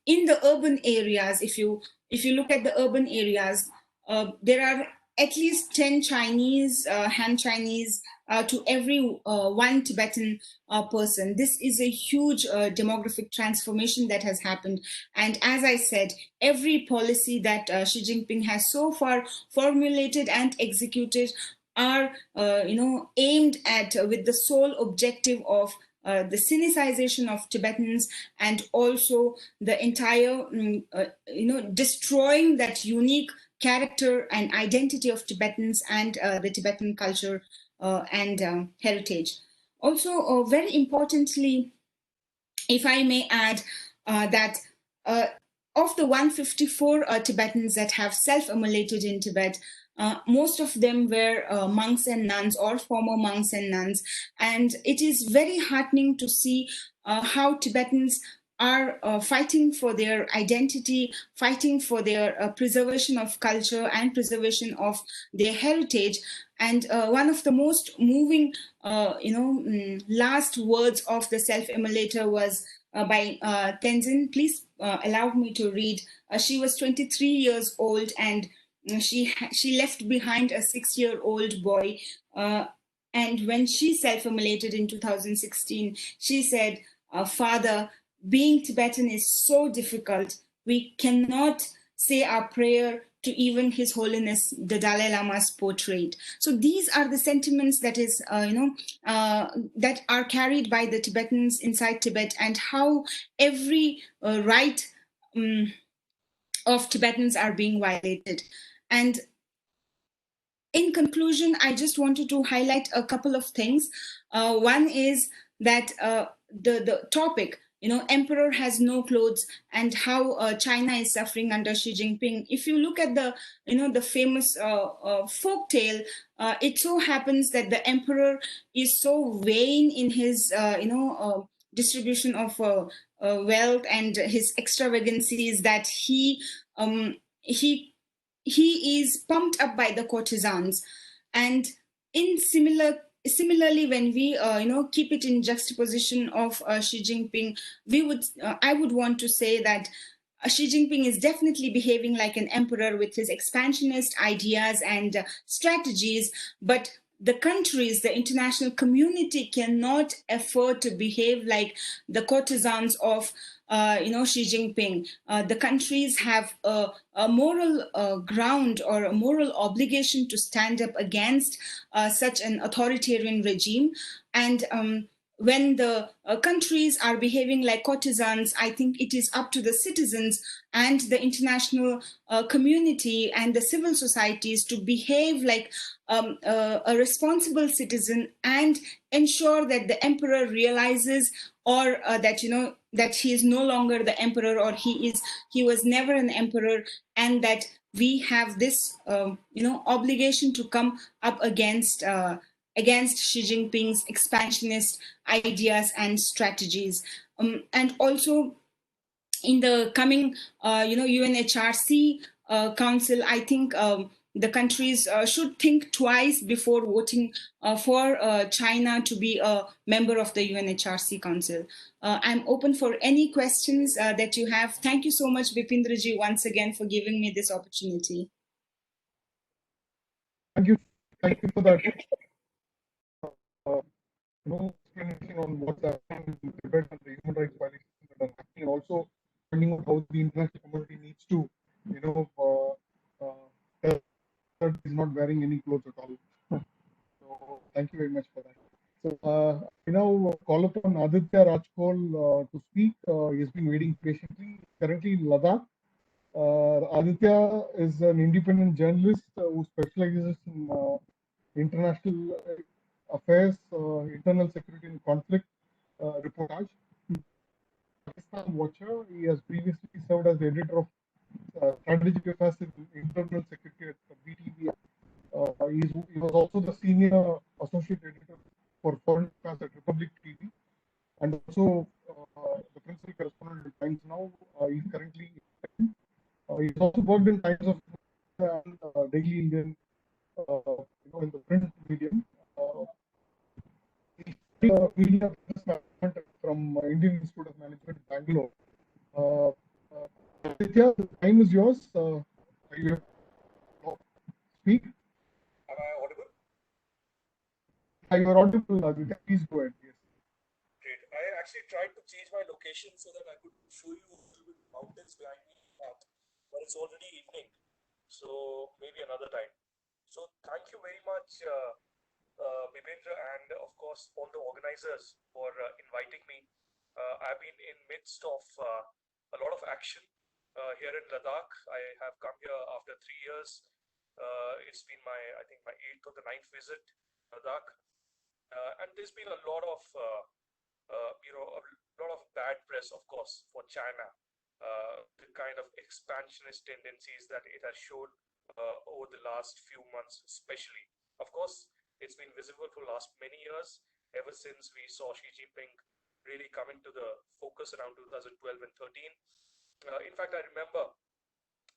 C: in the urban areas, if you look at the urban areas, there are at least 10 Chinese, Han Chinese to every one Tibetan person. This is a huge demographic transformation that has happened. And as I said, every policy that Xi Jinping has so far formulated and executed are, aimed at with the sole objective of the sinicization of Tibetans, and also the entire, destroying that unique character and identity of Tibetans and the Tibetan culture and heritage. Also, very importantly, if I may add, that of the 154 Tibetans that have self-immolated in Tibet, most of them were monks and nuns, or former monks and nuns. And it is very heartening to see how Tibetans are fighting for their identity, fighting for their preservation of culture and preservation of their heritage. And one of the most moving, last words of the self-immolator was by Tenzin. Please allow me to read. She was 23 years old, and she left behind a 6-year-old boy. And when she self-immolated in 2016, she said, "Father, being Tibetan is so difficult. We cannot say our prayer to even His Holiness the Dalai Lama's portrait." So these are the sentiments that is, that are carried by the Tibetans inside Tibet, and how every right of Tibetans are being violated. And in conclusion, I just wanted to highlight a couple of things. One is that the topic, emperor has no clothes, and how China is suffering under Xi Jinping. If you look at the famous folk tale, it so happens that the emperor is so vain in his distribution of wealth and his extravagancies that um, he he is pumped up by the courtesans. And in similarly, when we keep it in juxtaposition of Xi Jinping, I would want to say that Xi Jinping is definitely behaving like an emperor with his expansionist ideas and strategies, but the countries, the international community cannot afford to behave like the courtesans of Xi Jinping. The countries have a moral ground or a moral obligation to stand up against such an authoritarian regime. And when the countries are behaving like courtesans, I think it is up to the citizens and the international community and the civil societies to behave like a responsible citizen and ensure that the emperor realizes, or that he is no longer the emperor, or he was never an emperor, and that we have this obligation to come up against Xi Jinping's expansionist ideas and strategies. And also, in the coming UNHRC council, I think the countries should think twice before voting for China to be a member of the UNHRC council. I'm open for any questions that you have. Thank you so much, Bipendraji, once again for giving me this opportunity.
A: Thank you for that. Explanation on what's happening in Tibet and the human rights violations that are happening, and also finding out how the international community needs to, tell that he's not wearing any clothes at all. So thank you very much for that. So I now call upon Aditya Rajkol to speak. He has been waiting patiently. Currently in Ladakh. Aditya is an independent journalist who specializes in international affairs, internal security and conflict reportage. Pakistan Watcher. He has previously served as the editor of strategic affairs and internal security at BTV. He was also the senior associate editor for foreign affairs at Republic TV, and also the principal correspondent at Times Now. He's currently he's also worked in Times of and Daily Indian, in the print medium. Media business management from Indian Institute of Management, Bangalore. Aditya, the time is yours. Are you speak?
E: Am I audible?
A: You are audible, Aditya. Please go ahead. Yes.
E: Great. I actually tried to change my location so that I could show you a little bit mountains behind me, but it's already evening, so maybe another time. So thank you very much, Bipendra, and of course all the organizers for inviting me. I've been in midst of a lot of action here in Ladakh. I have come here after 3 years. It's been I think my 8th or the 9th visit to Ladakh, and there's been a lot of a lot of bad press, of course, for China. The kind of expansionist tendencies that it has shown over the last few months, especially. Of course, it's been visible for the last many years, ever since we saw Xi Jinping really come into the focus around 2012 and 13. In fact, I remember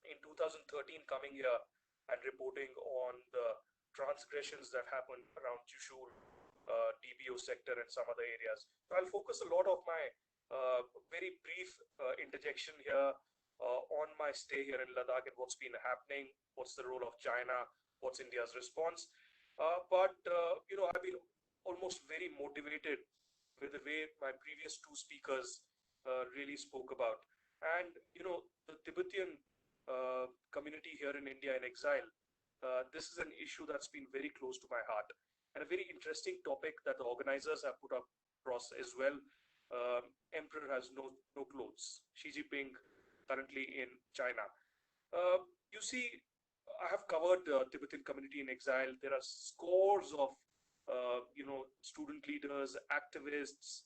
E: in 2013 coming here and reporting on the transgressions that happened around Chushul, DBO sector and some other areas. So I'll focus a lot of my very brief interjection here on my stay here in Ladakh and what's been happening, what's the role of China, what's India's response. But I've been almost very motivated with the way my previous two speakers really spoke about. And, the Tibetan community here in India in exile, this is an issue that's been very close to my heart, and a very interesting topic that the organizers have put up across as well. Emperor has no clothes. Xi Jinping currently in China. You see, I have covered the Tibetan community in exile. There are scores of student leaders, activists,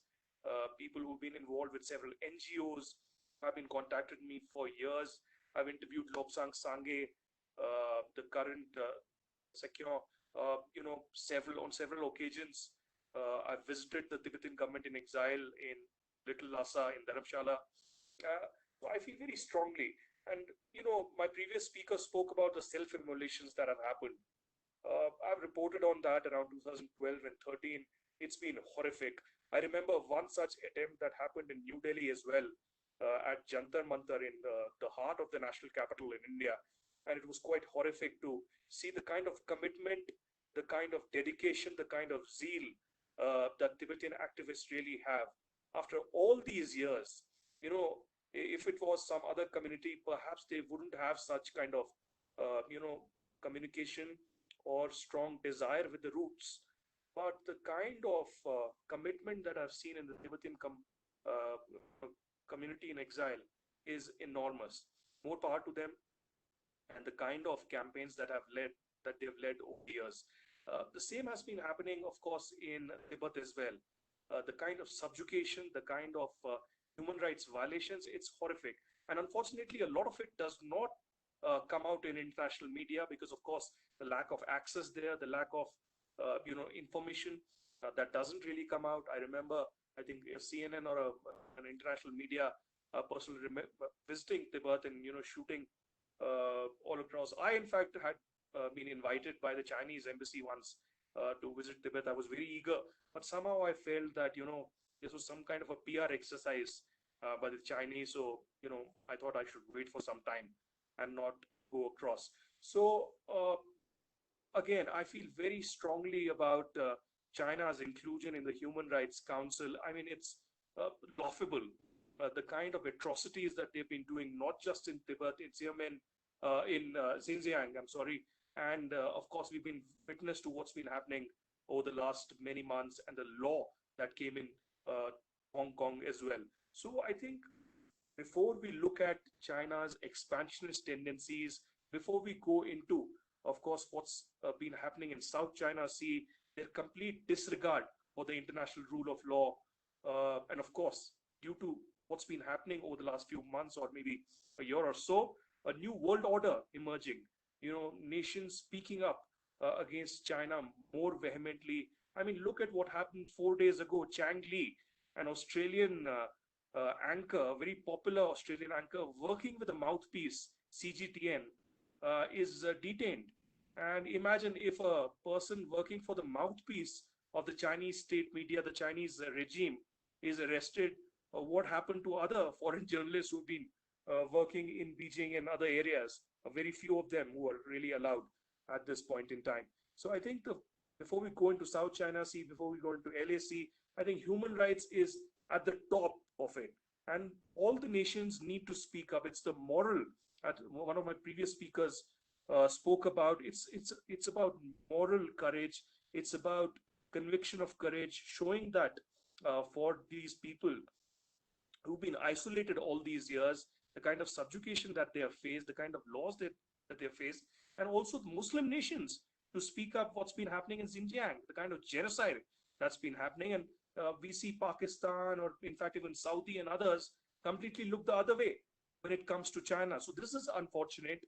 E: People who've been involved with several NGOs have been contacted me for years. I've interviewed Lobsang Sangye, the current secure, on several occasions. I've visited the Tibetan government in exile in Little Lhasa in Dharamshala. So I feel very strongly. And, my previous speaker spoke about the self-immolations that have happened. I've reported on that around 2012 and 13. It's been horrific. I remember one such attempt that happened in New Delhi as well, at Jantar Mantar in the heart of the national capital in India. And it was quite horrific to see the kind of commitment, the kind of dedication, the kind of zeal that Tibetan activists really have. After all these years, if it was some other community, perhaps they wouldn't have such kind of, communication or strong desire with the roots. But the kind of commitment that I've seen in the Tibetan community in exile is enormous. More power to them, and the kind of campaigns that they've led over the years. The same has been happening, of course, in Tibet as well. The kind of subjugation, the kind of human rights violations, it's horrific. And unfortunately, a lot of it does not come out in international media because, of course, the lack of access there, the lack of information that doesn't really come out. I remember, I think CNN or an international media person visiting Tibet and shooting all across. I, in fact, had been invited by the Chinese embassy once to visit Tibet. I was very eager, but somehow I felt that this was some kind of a PR exercise by the Chinese. So I thought I should wait for some time and not go across. So again, I feel very strongly about China's inclusion in the Human Rights Council. I mean, it's laughable. The kind of atrocities that they've been doing, not just in Tibet, in Xiamen, in Xinjiang, I'm sorry. And of course, we've been witness to what's been happening over the last many months and the law that came in Hong Kong as well. So I think before we look at China's expansionist tendencies, before we go into, of course, what's been happening in South China Sea, their complete disregard for the international rule of law, and of course, due to what's been happening over the last few months or maybe a year or so, a new world order emerging, nations speaking up against China more vehemently. I mean, look at what happened 4 days ago. Chang Li, an Australian anchor, a very popular Australian anchor, working with a mouthpiece, CGTN, is detained. And imagine if a person working for the mouthpiece of the Chinese state media, the Chinese regime, is arrested. What happened to other foreign journalists who've been working in Beijing and other areas? Very few of them who are really allowed at this point in time. So I think before we go into South China Sea, before we go into LAC, I think human rights is at the top of it. And all the nations need to speak up. It's the moral, one of my previous speakers spoke about, it's about moral courage. It's about conviction of courage, showing that for these people who've been isolated all these years, the kind of subjugation that they have faced, the kind of laws that they have faced, and also the Muslim nations to speak up what's been happening in Xinjiang, the kind of genocide that's been happening. And we see Pakistan, or in fact even Saudi and others, completely look the other way when it comes to China. So this is unfortunate.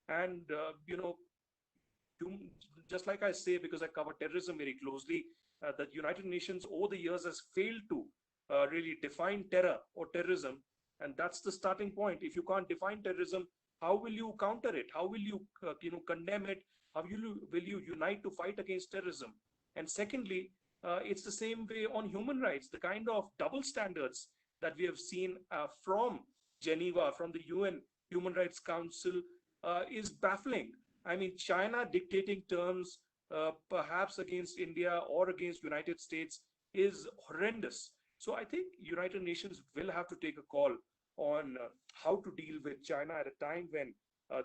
E: And, just like I say, because I cover terrorism very closely, the United Nations over the years has failed to really define terror or terrorism. And that's the starting point. If you can't define terrorism, how will you counter it? How will you, condemn it? How will you unite to fight against terrorism? And secondly, it's the same way on human rights. The kind of double standards that we have seen from Geneva, from the UN Human Rights Council, is baffling. I mean, China dictating terms, perhaps against India or against United States, is horrendous. So I think United Nations will have to take a call on how to deal with China at a time when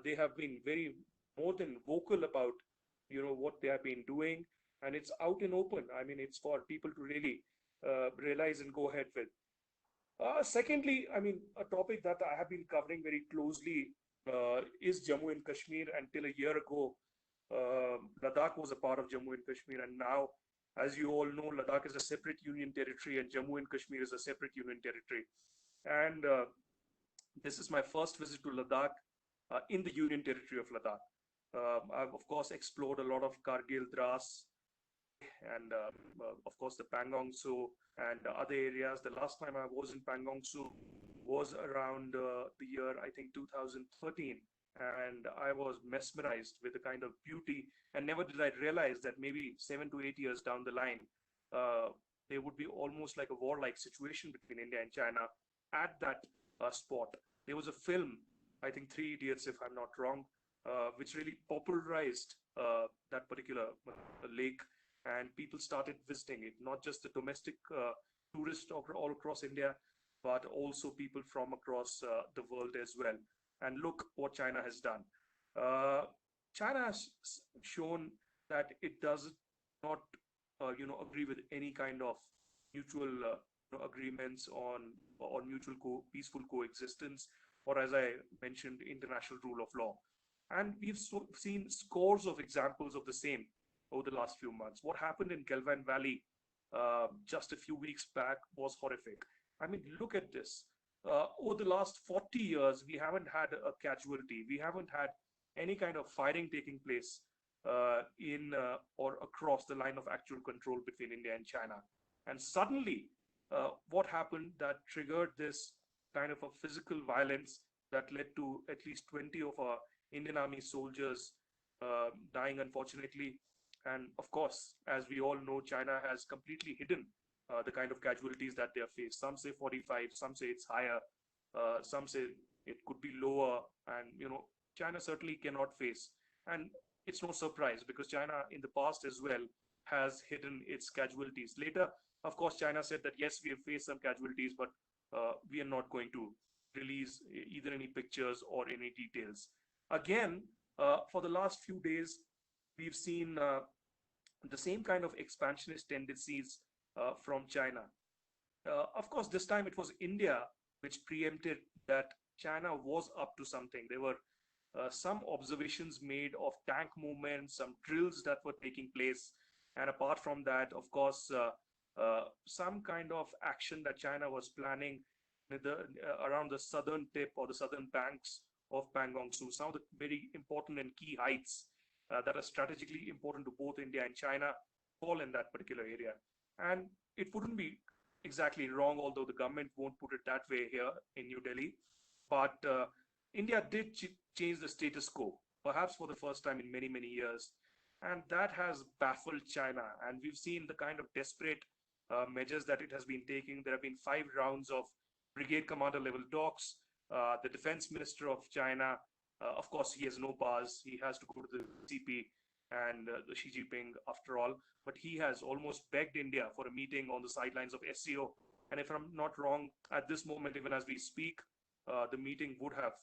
E: they have been very more than vocal about, what they have been doing, and it's out and open. I mean, it's for people to really realize and go ahead with. Secondly, I mean, a topic that I have been covering very closely is Jammu and Kashmir. Until a year ago, Ladakh was a part of Jammu and Kashmir, and now As you all know, Ladakh is a separate union territory and Jammu and Kashmir is a separate union territory. And this is my first visit to Ladakh in the union territory of Ladakh. I've, of course, explored a lot of Kargil, Dras, and of course the Pangong Tso and other areas. The last time I was in Pangong Tso was around the year, I think, 2013. And I was mesmerized with the kind of beauty. And never did I realize that maybe 7 to 8 years down the line, there would be almost like a warlike situation between India and China at that spot. There was a film, I think Three Idiots, if I'm not wrong, which really popularized that particular lake, and people started visiting it, not just the domestic tourists all across India, but also people from across the world as well. And look what China has done. China has shown that it does not, agree with any kind of mutual agreements on mutual peaceful coexistence, or as I mentioned, international rule of law. And we've seen scores of examples of the same over the last few months. What happened in Galvan Valley just a few weeks back was horrific. I mean, look at this. Over the last 40 years, we haven't had a casualty. We haven't had any kind of fighting taking place in or across the line of actual control between India and China. And suddenly, what happened that triggered this kind of a physical violence that led to at least 20 of our Indian Army soldiers dying, unfortunately. And of course, as we all know, China has completely hidden the kind of casualties that they have faced. Some say 45, some say it's higher, some say it could be lower. And, China certainly cannot face. And it's no surprise because China in the past as well has hidden its casualties. Later, of course, China said that, yes, we have faced some casualties, but we are not going to release either any pictures or any details. Again, for the last few days, we've seen the same kind of expansionist tendencies from China. Of course, this time it was India which preempted that China was up to something. There were some observations made of tank movements, some drills that were taking place. And apart from that, of course, some kind of action that China was planning around the southern tip or the southern banks of Pangong Tso, some of the very important and key heights that are strategically important to both India and China fall in that particular area. And it wouldn't be exactly wrong, although the government won't put it that way here in New Delhi. But India did change the status quo, perhaps for the first time in many, many years. And that has baffled China. And we've seen the kind of desperate measures that it has been taking. There have been 5 rounds of brigade commander level talks. The defense minister of China, of course, he has no powers. He has to go to the CP and the Xi Jinping after all. But he has almost begged India for a meeting on the sidelines of SCO. And if I'm not wrong, at this moment, even as we speak, the meeting would have,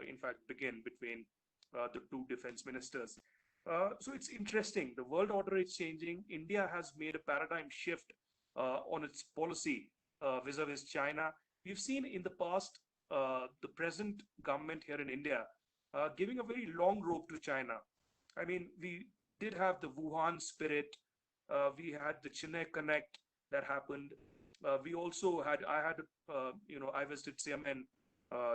E: in fact, begin between the 2 defense ministers. So it's interesting. The world order is changing. India has made a paradigm shift on its policy vis-a-vis China. We've seen in the past the present government here in India giving a very long rope to China. I mean, we did have the Wuhan spirit. We had the Chennai Connect that happened. We also had, I visited Xiamen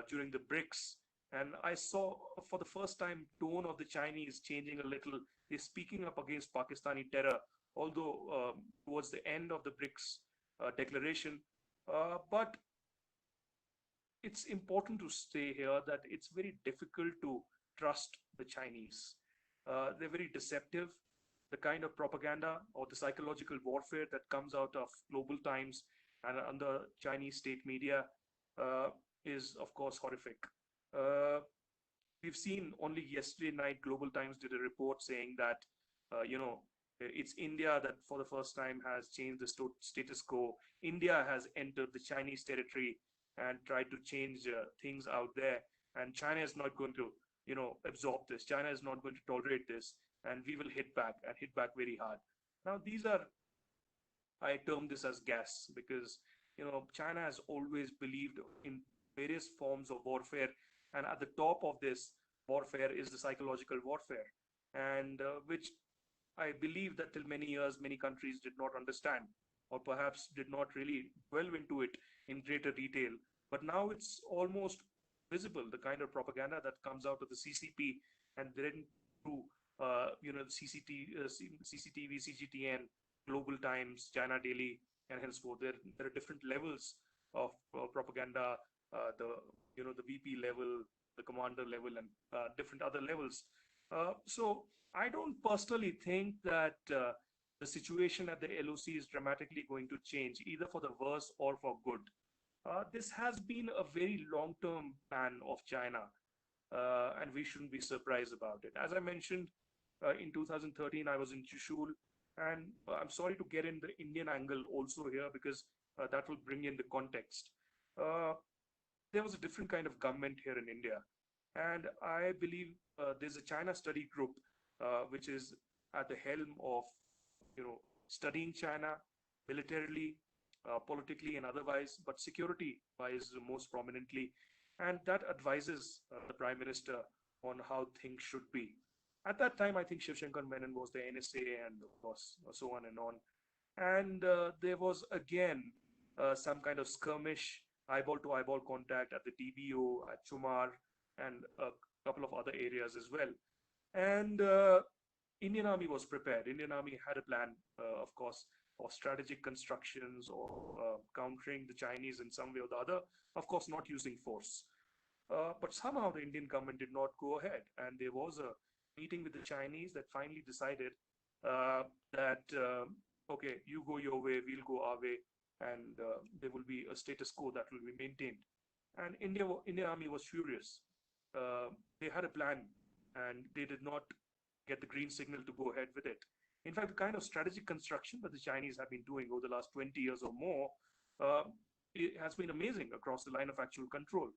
E: during the BRICS, and I saw for the first time tone of the Chinese changing a little. They're speaking up against Pakistani terror, although towards the end of the BRICS declaration. But it's important to say here that it's very difficult to trust the Chinese. They're very deceptive. The kind of propaganda or the psychological warfare that comes out of global times and under Chinese state media is, of course, horrific. We've seen only yesterday night, Global Times did a report saying that, it's India that for the first time has changed the status quo. India has entered the Chinese territory and tried to change things out there. And China is not going to, absorb this. China is not going to tolerate this. And we will hit back and hit back very hard. Now, I term this as gas because, China has always believed in various forms of warfare. And at the top of this warfare is the psychological warfare, and which I believe that till many years, many countries did not understand, or perhaps did not really delve into it in greater detail. But now it's almost visible, the kind of propaganda that comes out of the CCP and then through, CCTV, CGTN, Global Times, China Daily, and henceforth. There are different levels of propaganda, the VP level, the commander level, and different other levels. So I don't personally think that the situation at the LOC is dramatically going to change, either for the worse or for good. This has been a very long-term plan of China, and we shouldn't be surprised about it. As I mentioned, in 2013, I was in Chushul, and I'm sorry to get in the Indian angle also here because that will bring in the context. There was a different kind of government here in India, and I believe there's a China study group which is at the helm of studying China militarily, politically, and otherwise, but security-wise most prominently, and that advises the Prime Minister on how things should be. At that time, I think Shiv Shankar Menon was the NSA, and of course, so on and on. And there was again some kind of skirmish, eyeball-to-eyeball contact at the DBO, at Chumar, and a couple of other areas as well. And Indian Army was prepared. Indian Army had a plan, of course, of strategic constructions or countering the Chinese in some way or the other, of course, not using force. But somehow the Indian government did not go ahead. And there was a meeting with the Chinese that finally decided that, okay, you go your way, we'll go our way, and there will be a status quo that will be maintained. And Indian Army was furious. They had a plan, and they did not get the green signal to go ahead with it. In fact, the kind of strategic construction that the Chinese have been doing over the last 20 years or more, it has been amazing across the line of actual control.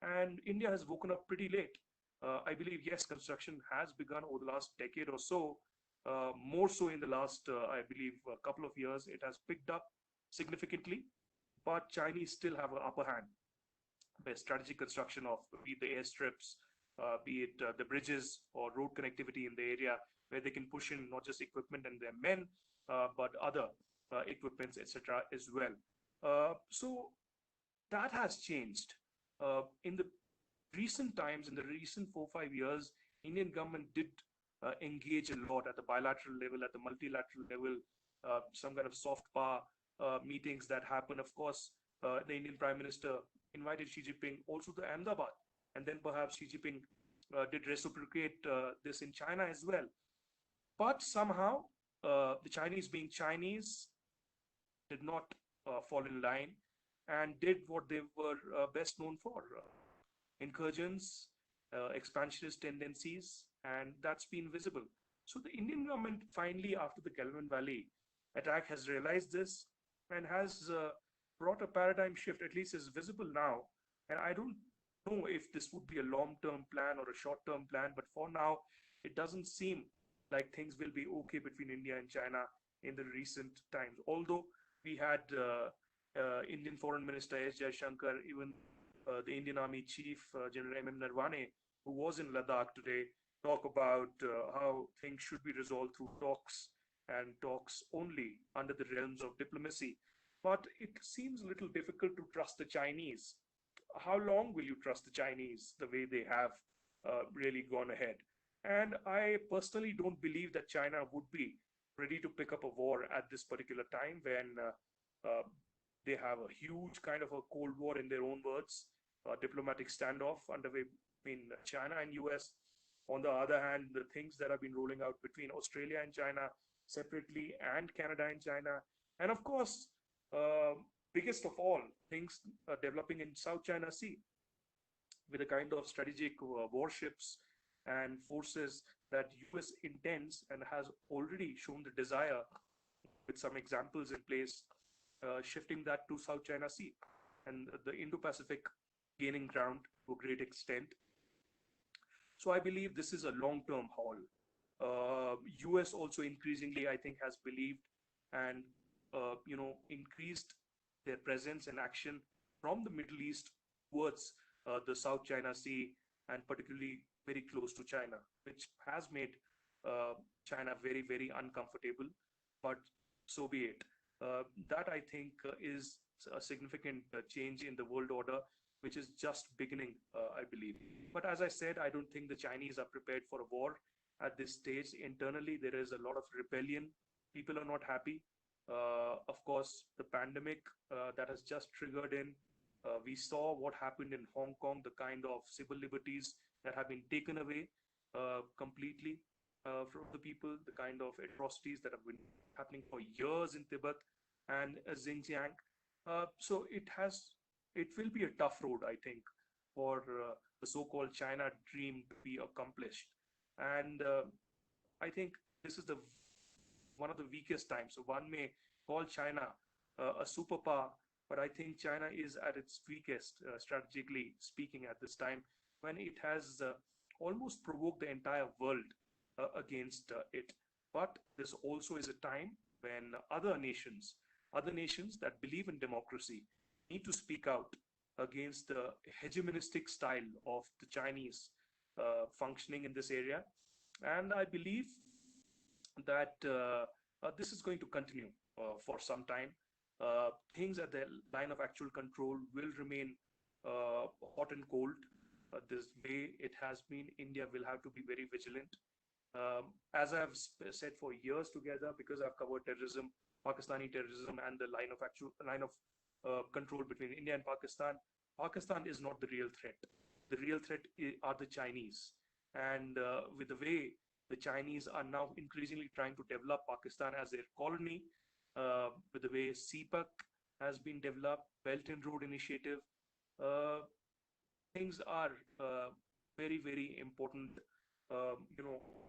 E: And India has woken up pretty late. I believe, yes, construction has begun over the last decade or so, more so in the last, I believe, a couple of years. It has picked up significantly, but Chinese still have an upper hand by strategic construction of be it the airstrips, be it the bridges or road connectivity in the area where they can push in not just equipment and their men, but other equipments, etc. as well. So that has changed. In the recent times, in the recent 4-5 years, Indian government did engage a lot at the bilateral level, at the multilateral level, some kind of soft power meetings that happen. Of course, the Indian Prime Minister invited Xi Jinping also to Ahmedabad, and then perhaps Xi Jinping did reciprocate this in China as well. But somehow, the Chinese being Chinese did not fall in line and did what they were best known for, incursions, expansionist tendencies, and that's been visible. So the Indian government finally, after the Galwan Valley attack, has realized this and has brought a paradigm shift, at least is visible now. And I don't know if this would be a long-term plan or a short-term plan, but for now, it doesn't seem like things will be okay between India and China in the recent times. Although we had Indian Foreign Minister S. Jaishankar, even the Indian Army Chief General M.M. Narwane, who was in Ladakh today, talk about how things should be resolved through talks and talks only under the realms of diplomacy. But it seems a little difficult to trust the Chinese. How long will you trust the Chinese the way they have really gone ahead? And I personally don't believe that China would be ready to pick up a war at this particular time when they have a huge kind of a Cold War, in their own words, diplomatic standoff underway between China and US. On the other hand, the things that have been rolling out between Australia and China separately, and Canada and China, and of course, biggest of all, things developing in South China Sea with a kind of strategic warships and forces that US intends and has already shown the desire, with some examples in place, shifting that to South China Sea and the Indo-Pacific gaining ground to a great extent. So I believe this is a long-term haul. US also increasingly, I think, has believed and increased their presence and action from the Middle East towards the South China Sea, and particularly very close to China, which has made China very, very uncomfortable, but so be it. That I think is a significant change in the world order, which is just beginning, I believe. But as I said, I don't think the Chinese are prepared for a war at this stage. Internally, there is a lot of rebellion. People are not happy. Of course, the pandemic that has just triggered in. We saw what happened in Hong Kong, the kind of civil liberties that have been taken away completely from the people, the kind of atrocities that have been happening for years in Tibet and Xinjiang. So it will be a tough road, I think, for the so-called China dream to be accomplished. And I think this is the one of the weakest times. So one may call China a superpower, but I think China is at its weakest, strategically speaking, at this time, when it has almost provoked the entire world against it. But this also is a time when other nations that believe in democracy, need to speak out against the hegemonistic style of the Chinese functioning in this area. And I believe that this is going to continue for some time. Things at the line of actual control will remain hot and cold. This way it has been, India will have to be very vigilant. As I've said for years together, because I've covered terrorism, Pakistani terrorism, and the line of control between India and Pakistan, Pakistan is not the real threat. The real threat are the Chinese. And with the way the Chinese are now increasingly trying to develop Pakistan as their colony, with the way CPAC has been developed, Belt and Road Initiative, uh, things are very, very important,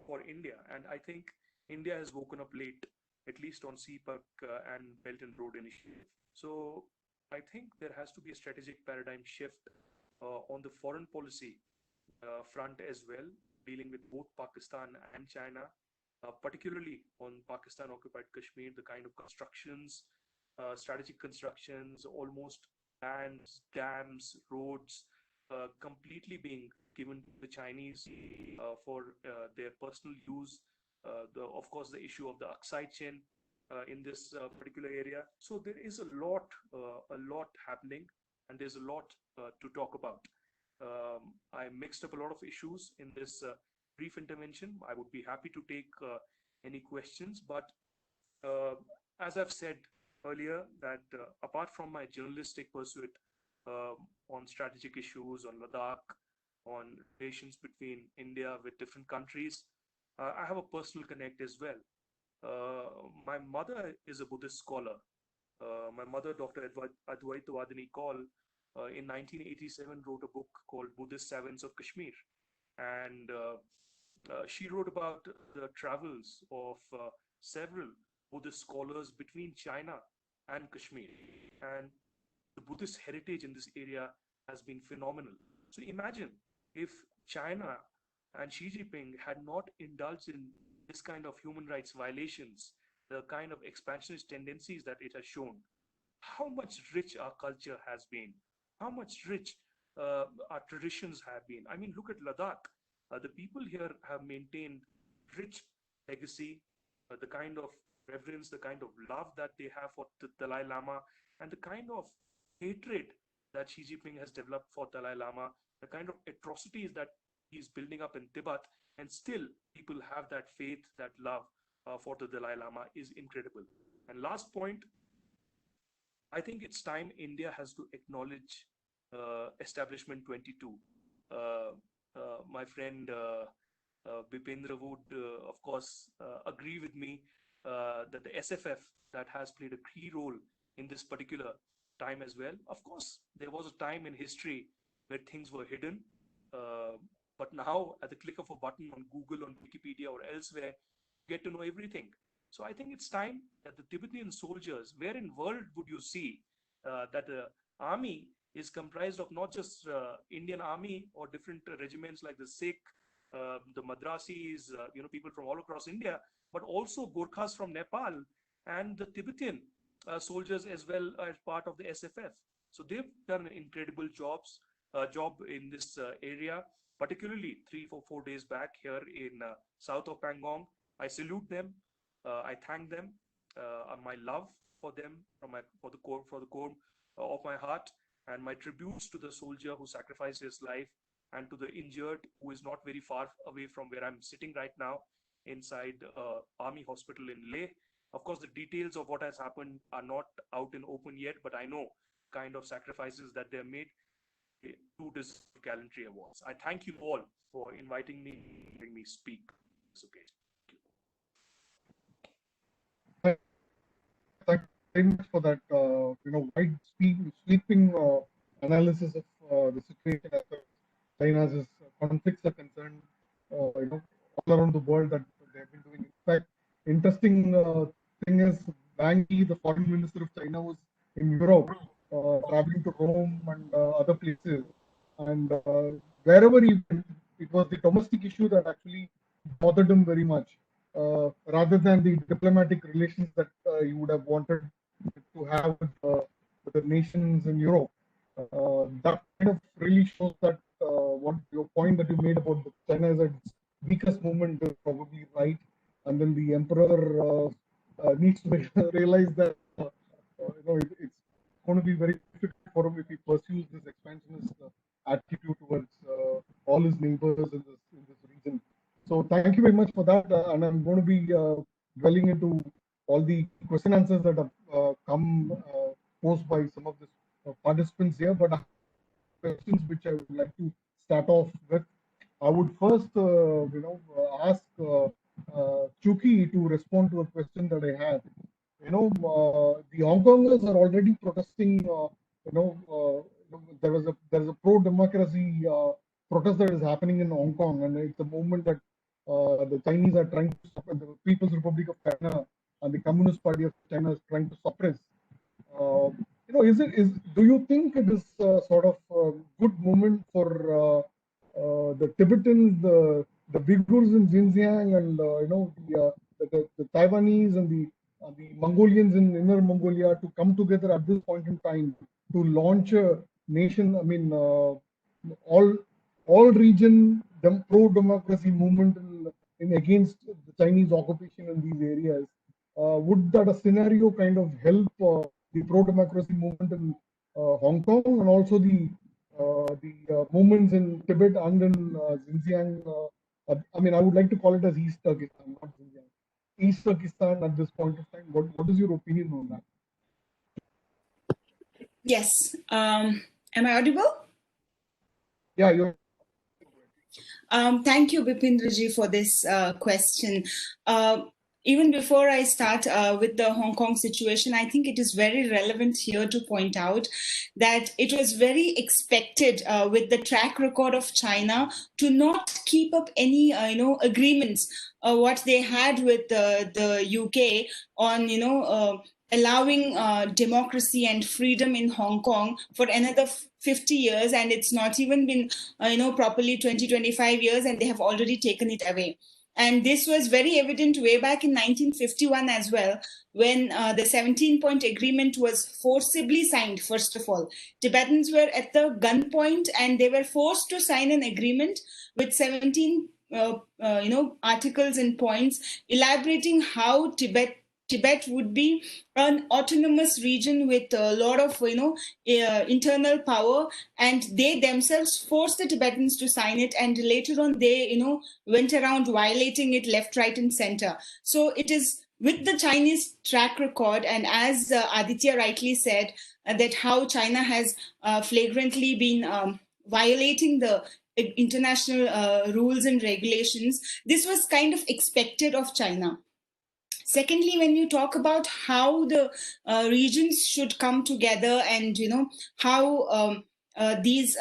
E: for India. And I think India has woken up late, at least on CPAC and Belt and Road Initiative. So I think there has to be a strategic paradigm shift on the foreign policy front as well, dealing with both Pakistan and China, particularly on Pakistan occupied Kashmir, the kind of constructions, strategic constructions, almost lands, dams, roads, completely being given to the Chinese for their personal use. Of course, the issue of the Aksai chain in this particular area. So there is a lot happening, and there's a lot to talk about. I mixed up a lot of issues in this brief intervention. I would be happy to take any questions, but uh, as I've said earlier, that apart from my journalistic pursuit on strategic issues, on Ladakh, on relations between India with different countries, I have a personal connect as well. My mother is a Buddhist scholar. My mother, Dr. Advaita Vadini Kaul, in 1987 wrote a book called Buddhist Savants of Kashmir. And she wrote about the travels of several Buddhist scholars between China and Kashmir. And the Buddhist heritage in this area has been phenomenal. So imagine if China and Xi Jinping had not indulged in this kind of human rights violations, the kind of expansionist tendencies that it has shown, how much rich our culture has been, how much rich our traditions have been. I mean, look at Ladakh. The people here have maintained rich legacy, the kind of reverence, the kind of love that they have for the Dalai Lama, and the kind of hatred that Xi Jinping has developed for Dalai Lama, the kind of atrocities that he's building up in Tibet, and still people have that faith, that love for the Dalai Lama is incredible. And last point, I think it's time India has to acknowledge Establishment 22. Uh, my friend Bipendra would, of course, agree with me that the SFF that has played a key role in this particular time as well. Of course, there was a time in history where things were hidden, uh, but now at the click of a button on Google, on Wikipedia, or elsewhere, you get to know everything. So I think it's time that the Tibetan soldiers, where in world would you see that the army is comprised of not just Indian army or different regiments like the Sikh, the Madrasis, people from all across India, but also Gorkhas from Nepal and the Tibetan soldiers as well as part of the SFF. So they've done an incredible job in this area. particularly 3 or 4 days back here in south of Pangong. I salute them. I thank them. My love for them for the core of my heart, and my tributes to the soldier who sacrificed his life, and to the injured who is not very far away from where I'm sitting right now inside army hospital in Leh. Of course, the details of what has happened are not out in open yet, but I know kind of sacrifices that they're made to deserve gallantry awards. I thank you all for inviting me, letting me speak on this occasion.
A: Thank you very much for that, wide sweeping analysis of the situation as far as China's conflicts are concerned, all around the world that they have been doing. In fact, interesting thing is, Wang Yi, the foreign minister of China, was in Europe, traveling to Rome and other places, and wherever he went, it was the domestic issue that actually bothered him very much, rather than the diplomatic relations that you would have wanted to have with the nations in Europe. That kind of really shows that what your point that you made about China is at its weakest moment is probably right, and then the emperor needs to realize that it's going to be very difficult for him if he pursues this expansionist attitude towards all his neighbors in this region. So thank you very much for that, and I'm going to be dwelling into all the question answers that have come posed by some of the participants here, but I have questions which I would like to start off with. I would first, ask Chuki to respond to a question that I had. The Hong Kongers are already protesting. There is a pro-democracy protest that is happening in Hong Kong, and it's a movement that the Chinese are trying to stop, and the People's Republic of China and the Communist Party of China is trying to suppress. Do you think it is sort of a good moment for the Tibetans, the Uyghurs in Xinjiang, and the Taiwanese and the Mongolians in Inner Mongolia to come together at this point in time to launch a nation? I mean, all region pro-democracy movement in against the Chinese occupation in these areas. Would that a scenario kind of help the pro-democracy movement in Hong Kong, and also the movements in Tibet and in Xinjiang? I mean, I would like to call it as East Turkestan, not Xinjiang. East Turkestan at this point of time. What is your opinion on that?
C: Yes. Am I audible?
A: Yeah, you're.
C: Thank you, Bipindraji, for this question. Even before I start with the Hong Kong situation, I think it is very relevant here to point out that it was very expected with the track record of China to not keep up any, agreements, what they had with the UK on, allowing democracy and freedom in Hong Kong for another 50 years, and it's not even been properly 20-25 years, and they have already taken it away. And this was very evident way back in 1951 as well, when the 17-point agreement was forcibly signed. First of all, Tibetans were at the gunpoint, and they were forced to sign an agreement with 17 articles and points elaborating how Tibet would be an autonomous region with a lot of internal power, and they themselves forced the Tibetans to sign it, and later on they went around violating it left, right, and center. So it is with the Chinese track record, and as Aditya rightly said, that how China has flagrantly been violating the international rules and regulations. This was kind of expected of China. Secondly, when you talk about how the regions should come together, and how these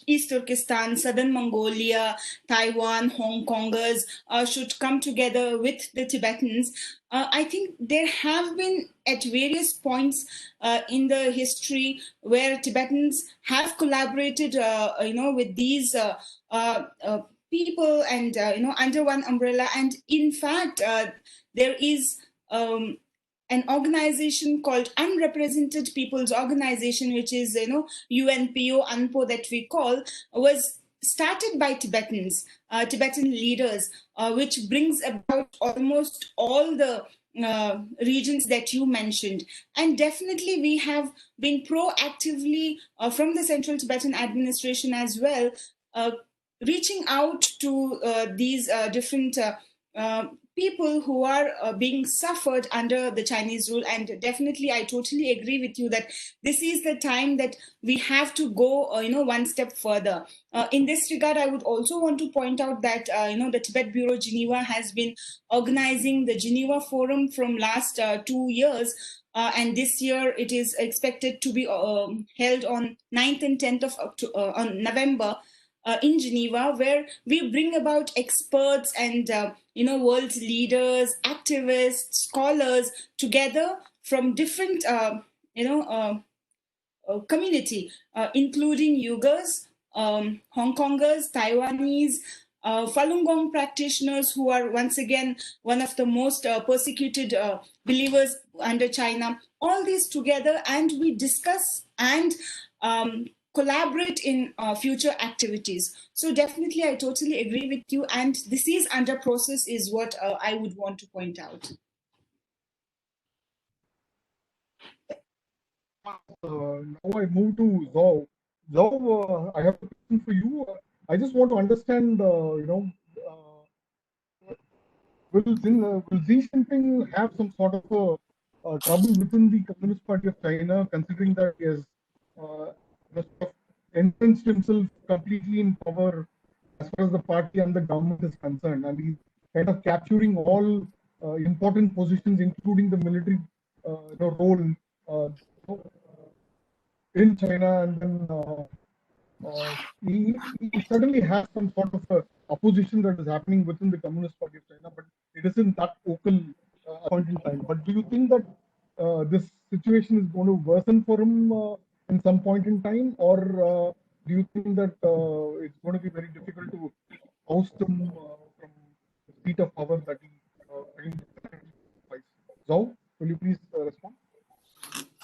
C: East Turkestan, Southern Mongolia, Taiwan, Hong Kongers should come together with the Tibetans, I think there have been at various points in the history where Tibetans have collaborated, with these people, and under one umbrella. And in fact, there is an organization called Unrepresented People's Organization, which is, UNPO, UNPO that we call, was started by Tibetans, Tibetan leaders, which brings about almost all the regions that you mentioned. And definitely we have been proactively from the Central Tibetan administration as well, reaching out to these different people who are being suffered under the Chinese rule. And definitely, I totally agree with you that this is the time that we have to go, one step further. In this regard, I would also want to point out that, the Tibet Bureau Geneva has been organizing the Geneva Forum from last 2 years. And this year, it is expected to be held on 9th and 10th of on November. In Geneva, where we bring about experts and world leaders, activists, scholars together from different community, including Uyghurs, Hong Kongers, Taiwanese, Falun Gong practitioners, who are once again one of the most persecuted believers under China. All these together, and we discuss and collaborate in future activities. So definitely, I totally agree with you. And this is under process, is what I would want to point out.
A: Now I move to Zhao. Zhao, I have a question for you. I just want to understand, will Xi Jinping have some sort of trouble within the Communist Party of China, considering that he has sort of entrenched himself completely in power as far as the party and the government is concerned, and he's kind of capturing all important positions, including the military role in China, and then he certainly has some sort of opposition that is happening within the Communist Party of China, but it isn't that vocal point in time. But do you think that this situation is going to worsen for him in some point in time, or do you think that it's going to be very difficult to oust him from the seat of power that he occupies? Zhao, will you please respond?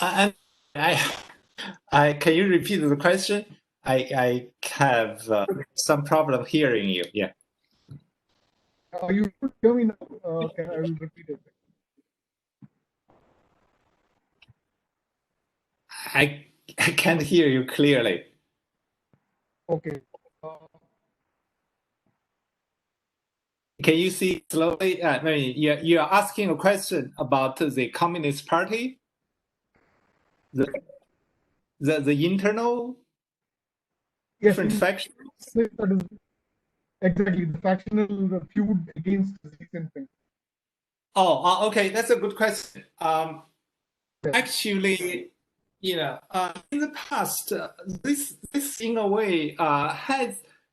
B: I can you repeat the question? I have some problem hearing you. Yeah.
A: You should hear me now. Okay, I will repeat it.
B: I can't hear you clearly.
A: Okay.
B: Can you see slowly? You are asking a question about the Communist Party, the internal different factions.
A: That is exactly the factional feud against Xi Jinping.
B: Oh, okay, that's a good question.
A: Yes.
B: Actually, in the past, this in a way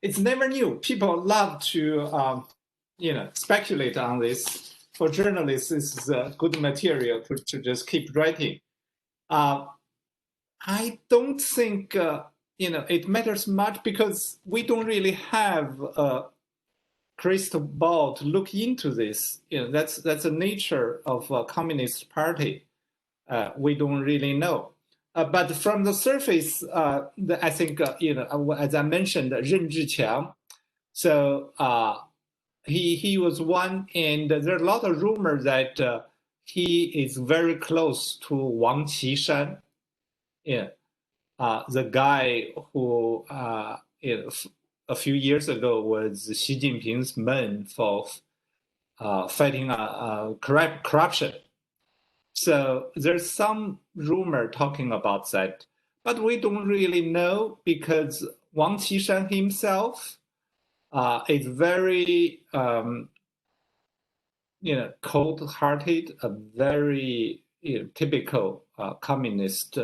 B: it's never new. People love to speculate on this. For journalists, this is good material to just keep writing. I don't think it matters much, because we don't really have a crystal ball to look into this. That's the nature of a communist party. We don't really know. But from the surface, I think as I mentioned, Ren Zhiqiang. So he was one, and there are a lot of rumors that he is very close to Wang Qishan. The guy who a few years ago was Xi Jinping's man for fighting corruption. So there's some rumor talking about that, but we don't really know, because Wang Qishan himself is very cold-hearted, a very typical communist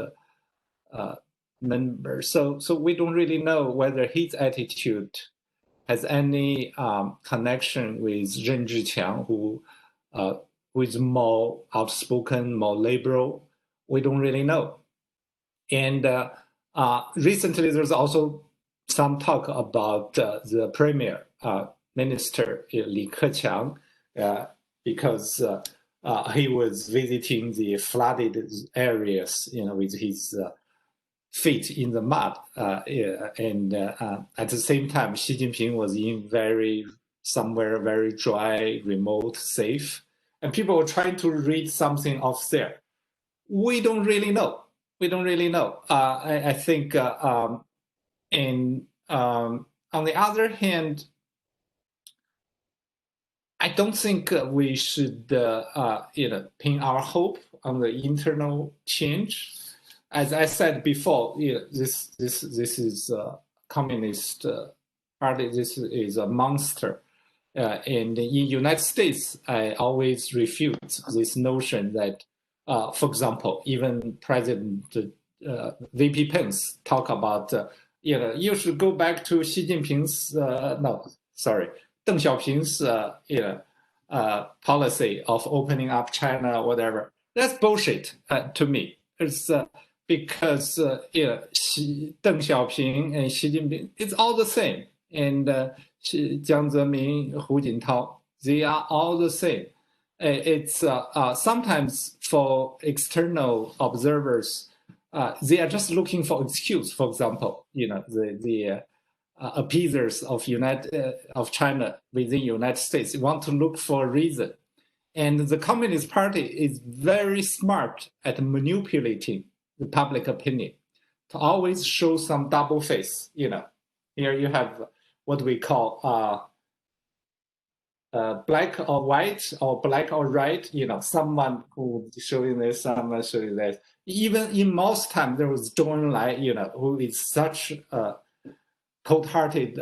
B: member. So we don't really know whether his attitude has any connection with Ren Zhiqiang, who is more outspoken, more liberal. We don't really know. And recently, there's also some talk about the Premier Minister Li Keqiang, because he was visiting the flooded areas, with his feet in the mud. And at the same time, Xi Jinping was in somewhere very dry, remote, safe. And people were trying to read something off there. We don't really know. I think, on the other hand, I don't think we should, pin our hope on the internal change. As I said before, this is a communist party. This is a monster. And in United States, I always refute this notion that, for example, even President VP Pence talk about, you should go back to Xi Jinping's, Deng Xiaoping's, policy of opening up China, whatever. That's bullshit to me. It's because Deng Xiaoping and Xi Jinping, it's all the same. And Jiang Zemin, Hu Jintao, they are all the same. It's sometimes for external observers, they are just looking for excuse. For example, the appeasers of China within United States want to look for a reason. And the Communist Party is very smart at manipulating the public opinion to always show some double face. Here you have what we call black or white or black or right. Someone who showing this, someone showing that. Even in most time, there was Zhou Enlai, who is such a cold-hearted,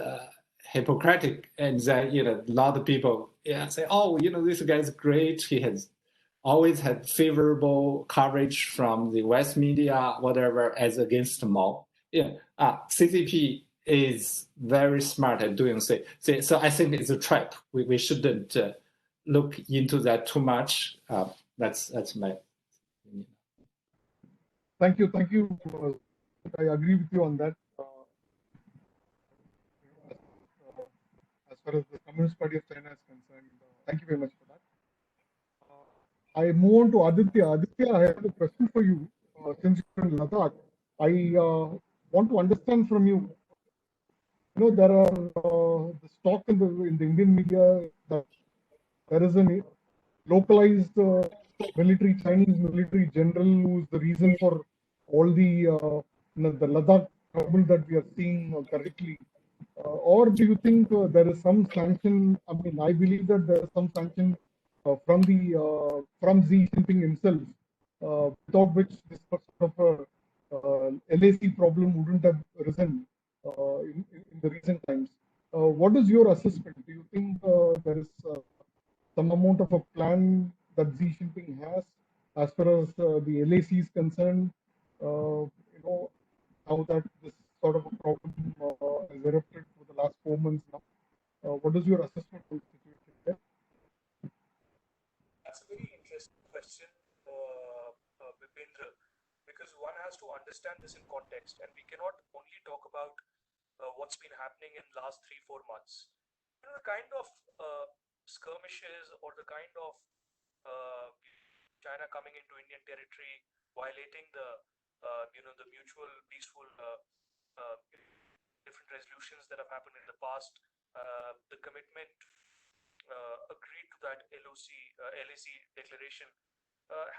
B: hypocritic, and then a lot of people say, "Oh, this guy's great. He has always had favorable coverage from the West media, whatever, as against Mao." CCP is very smart at doing so. So I think it's a trap. We shouldn't look into that too much. That's my opinion.
A: Thank you. I agree with you on that. As far as the Communist Party of China is concerned, thank you very much for that. I move on to Aditya. Aditya, I have a question for you. Since you're in Ladakh, I want to understand from you. There are the stock in the Indian media that there is a localized Chinese military general who is the reason for all the Ladakh trouble that we are seeing currently. Or do you think there is some sanction? I mean, I believe that there is some sanction from Xi Jinping himself, without which this sort of LAC problem wouldn't have arisen in the recent times. What is your assessment? Do you think there is some amount of a plan that Xi Jinping has as far as the LAC is concerned? Now that this sort of a problem has erupted for the last 4 months now. What is your assessment of the situation there?
E: That's a very interesting question, Bipendra, because one has to understand this in context, and we cannot only talk about what's been happening in the last 3-4 months. The kind of skirmishes or the kind of China coming into Indian territory, violating the mutual peaceful different resolutions that have happened in the past, the commitment agreed to that LAC declaration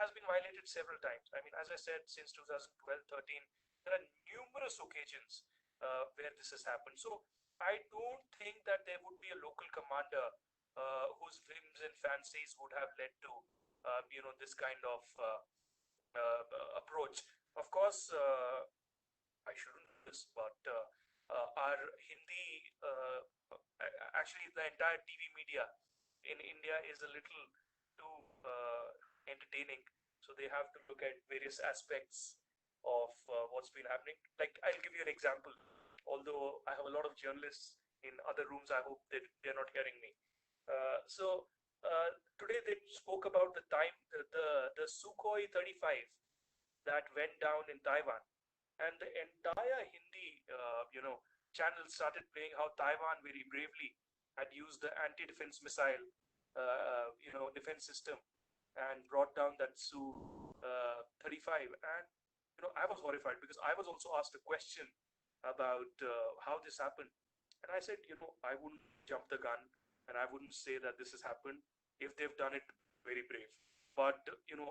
E: has been violated several times. I mean, as I said, since 2012-13, there are numerous occasions where this has happened. So I don't think that there would be a local commander whose whims and fancies would have led to this kind of approach. Of course, I shouldn't do this, but our Hindi, actually the entire TV media in India is a little too entertaining. So they have to look at various aspects of what's been happening. Like, I'll give you an example. Although I have a lot of journalists in other rooms, I hope that they're not hearing me. Today they spoke about the Sukhoi 35 that went down in Taiwan, and the entire Hindi channel started playing how Taiwan very bravely had used the anti-defense missile defense system and brought down that Su-35. And I was horrified because I was also asked a question about how this happened, and I said, I wouldn't jump the gun, and I wouldn't say that this has happened. If they've done it, very brave. But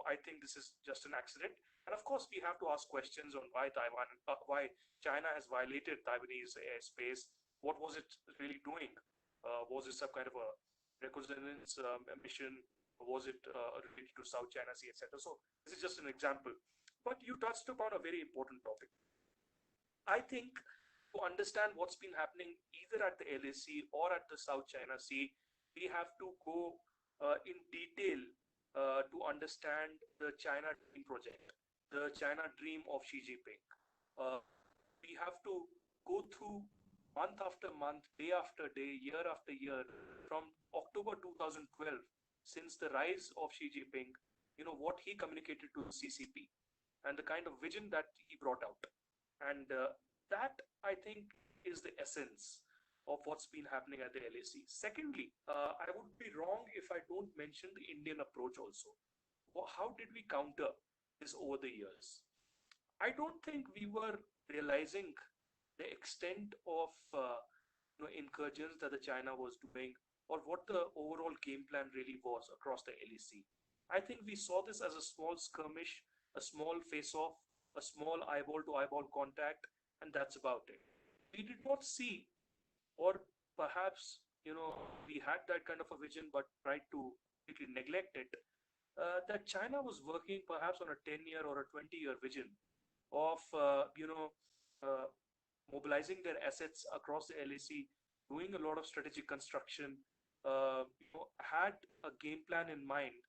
E: I think this is just an accident. And of course, we have to ask questions on why China has violated Taiwanese airspace. What was it really doing? Was it some kind of a reconnaissance mission? Was it related to South China Sea, etc.? So this is just an example. But you touched upon a very important topic. I think to understand what's been happening either at the LSC or at the South China Sea, we have to go in detail to understand the China Dream project, the China Dream of Xi Jinping. We have to go through month after month, day after day, year after year, from October 2012, since the rise of Xi Jinping, what he communicated to the CCP and the kind of vision that he brought out. And that, I think, is the essence of what's been happening at the LAC. Secondly, I would be wrong if I don't mention the Indian approach also. How did we counter this over the years? I don't think we were realizing the extent of incursions that the China was doing, or what the overall game plan really was across the LAC. I think we saw this as a small skirmish, a small face-off, a small eyeball-to-eyeball contact, and that's about it. We did not see, or perhaps we had that kind of a vision but tried to completely neglect it, that China was working perhaps on a 10-year or a 20-year vision of mobilizing their assets across the LAC, doing a lot of strategic construction, had a game plan in mind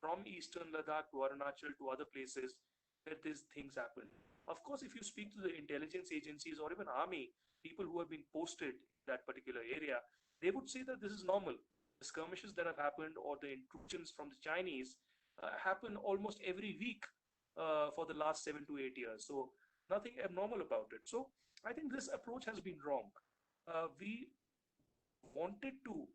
E: from Eastern Ladakh to Arunachal to other places where these things happen. Of course, if you speak to the intelligence agencies or even army, people who have been posted in that particular area, they would say that this is normal. The skirmishes that have happened or the intrusions from the Chinese happen almost every week for the last 7 to 8 years. So nothing abnormal about it. So I think this approach has been wrong. We wanted to,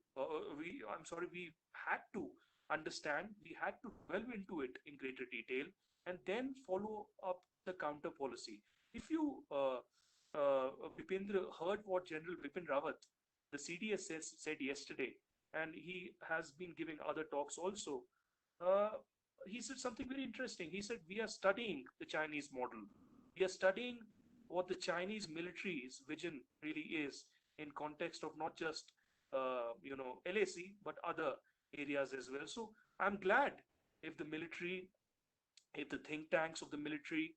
E: we had to understand, we had to delve into it in greater detail and then follow up the counter policy. If you, Bipindra, heard what General Bipin Rawat, the CDS said yesterday, and he has been giving other talks also, he said something very interesting. He said, we are studying the Chinese model. We are studying what the Chinese military's vision really is in context of not just LAC, but other areas as well. So I'm glad if the military, if the think tanks of the military,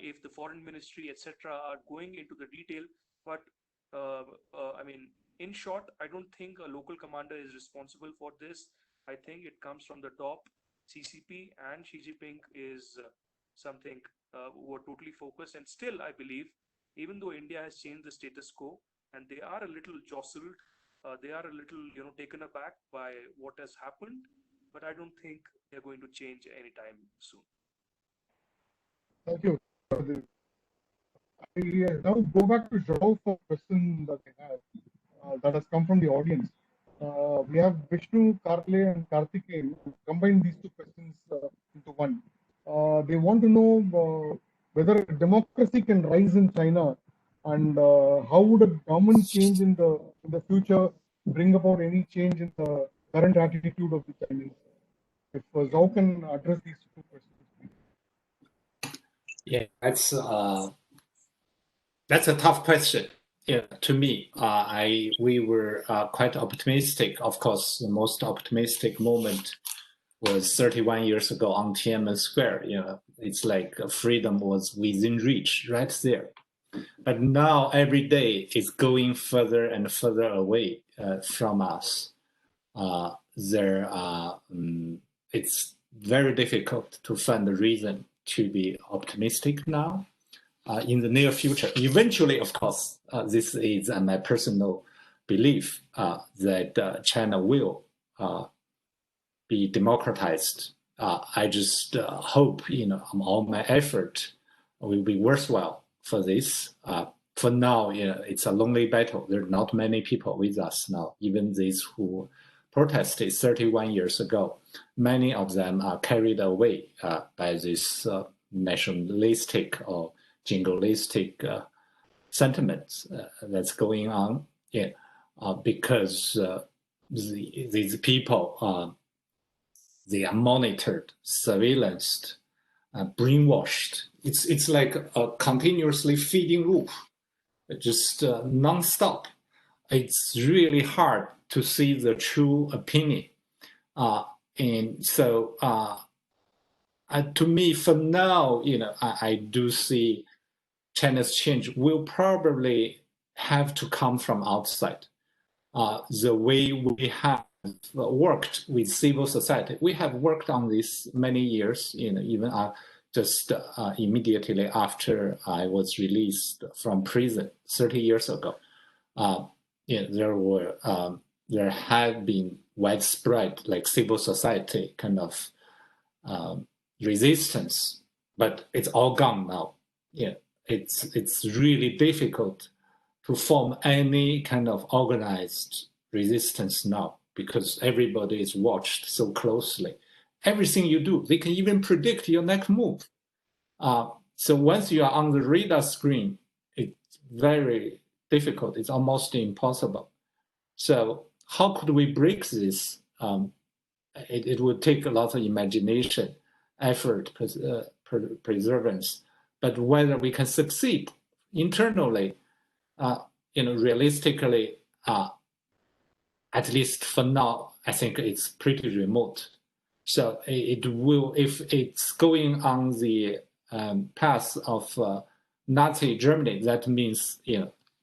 E: if the foreign ministry, etc., are going into the detail. But I mean, in short, I don't think a local commander is responsible for this. I think it comes from the top. CCP and Xi Jinping is something who are totally focused. And still, I believe, even though India has changed the status quo and they are a little jostled, they are a little, taken aback by what has happened, but I don't think they're going to change anytime soon.
A: Thank you. I now go back to Joe for a question that I have that has come from the audience. We have Vishnu, Karle, and Karthikeyan. Combine these two questions into one. They want to know whether democracy can rise in China, and how would a government change in the future bring about any change in the current attitude of the Chinese? If Zhao can address these two questions.
B: Yeah, that's a tough question. Yeah, to me, we were quite optimistic. Of course, the most optimistic moment was 31 years ago on Tiananmen Square. It's like freedom was within reach, right there. But now every day it's going further and further away from us. It's very difficult to find a reason to be optimistic now. In the near future, eventually, of course, this is my personal belief that China will be democratized. I just hope, all my effort will be worthwhile for this. For now, it's a lonely battle. There are not many people with us now, even these who protested 31 years ago. Many of them are carried away by this nationalistic or jingoistic sentiments that's going on. Yeah, because these people, they are monitored, surveillanced, brainwashed. It's like a continuously feeding loop, just non-stop. It's really hard to see the true opinion. And so to me, for now, I do see China's change will probably have to come from outside. The way we have worked with civil society, we have worked on this many years, even just immediately after I was released from prison 30 years ago. There had been widespread like civil society kind of resistance, but it's all gone now. It's really difficult to form any kind of organized resistance now because everybody is watched so closely. Everything you do, they can even predict your next move. So once you are on the radar screen, it's very difficult. It's almost impossible. So how could we break this? It would take a lot of imagination, effort, perseverance. But whether we can succeed internally, realistically, at least for now, I think it's pretty remote. So it will, if it's going on the path of Nazi Germany, that means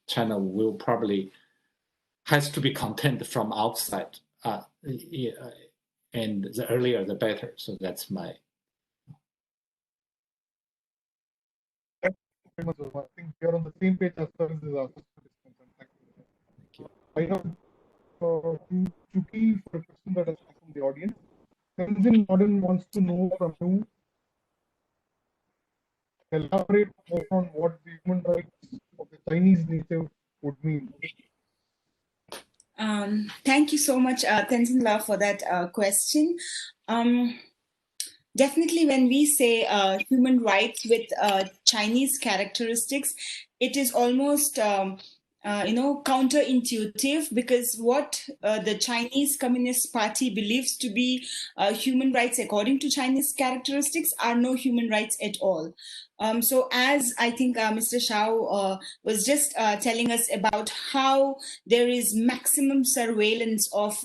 B: China will probably has to be content from outside, and the earlier the better. So that's my.
A: I think we are on the same page as far as this is concerned. Thank you. I have Chuki for a question that has come from the audience. Tenzin Modern wants to know from you, elaborate more on what the human rights of the Chinese native would mean.
C: Thank you so much, Tenzin La, for that question. Definitely, when we say human rights with Chinese characteristics, it is almost counterintuitive, because what the Chinese Communist Party believes to be human rights according to Chinese characteristics are no human rights at all. So as I think Mr. Shao was just telling us about how there is maximum surveillance of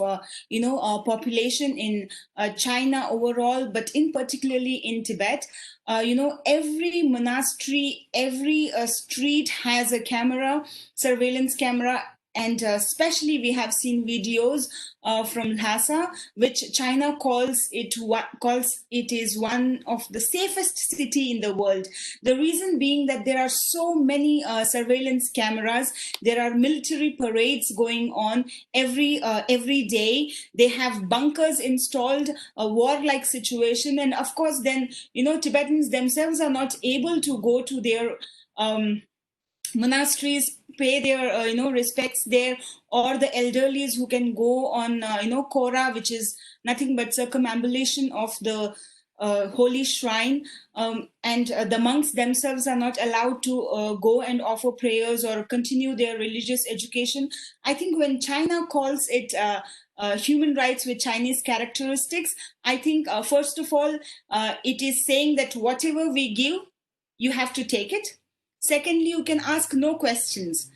C: population in China overall, but in particularly in Tibet. Every monastery, every street has a camera, surveillance camera, and especially we have seen videos from Lhasa, which China calls it is one of the safest city in the world. The reason being that there are so many surveillance cameras. There are military parades going on every day. They have bunkers installed, a warlike situation, and of course, then Tibetans themselves are not able to go to their monasteries, pay their respects there, or the elderlies who can go on Kora, which is nothing but circumambulation of the holy shrine, and the monks themselves are not allowed to go and offer prayers or continue their religious education. I think when China calls it human rights with Chinese characteristics, I think first of all, it is saying that whatever we give, you have to take it. Secondly, you can ask no questions.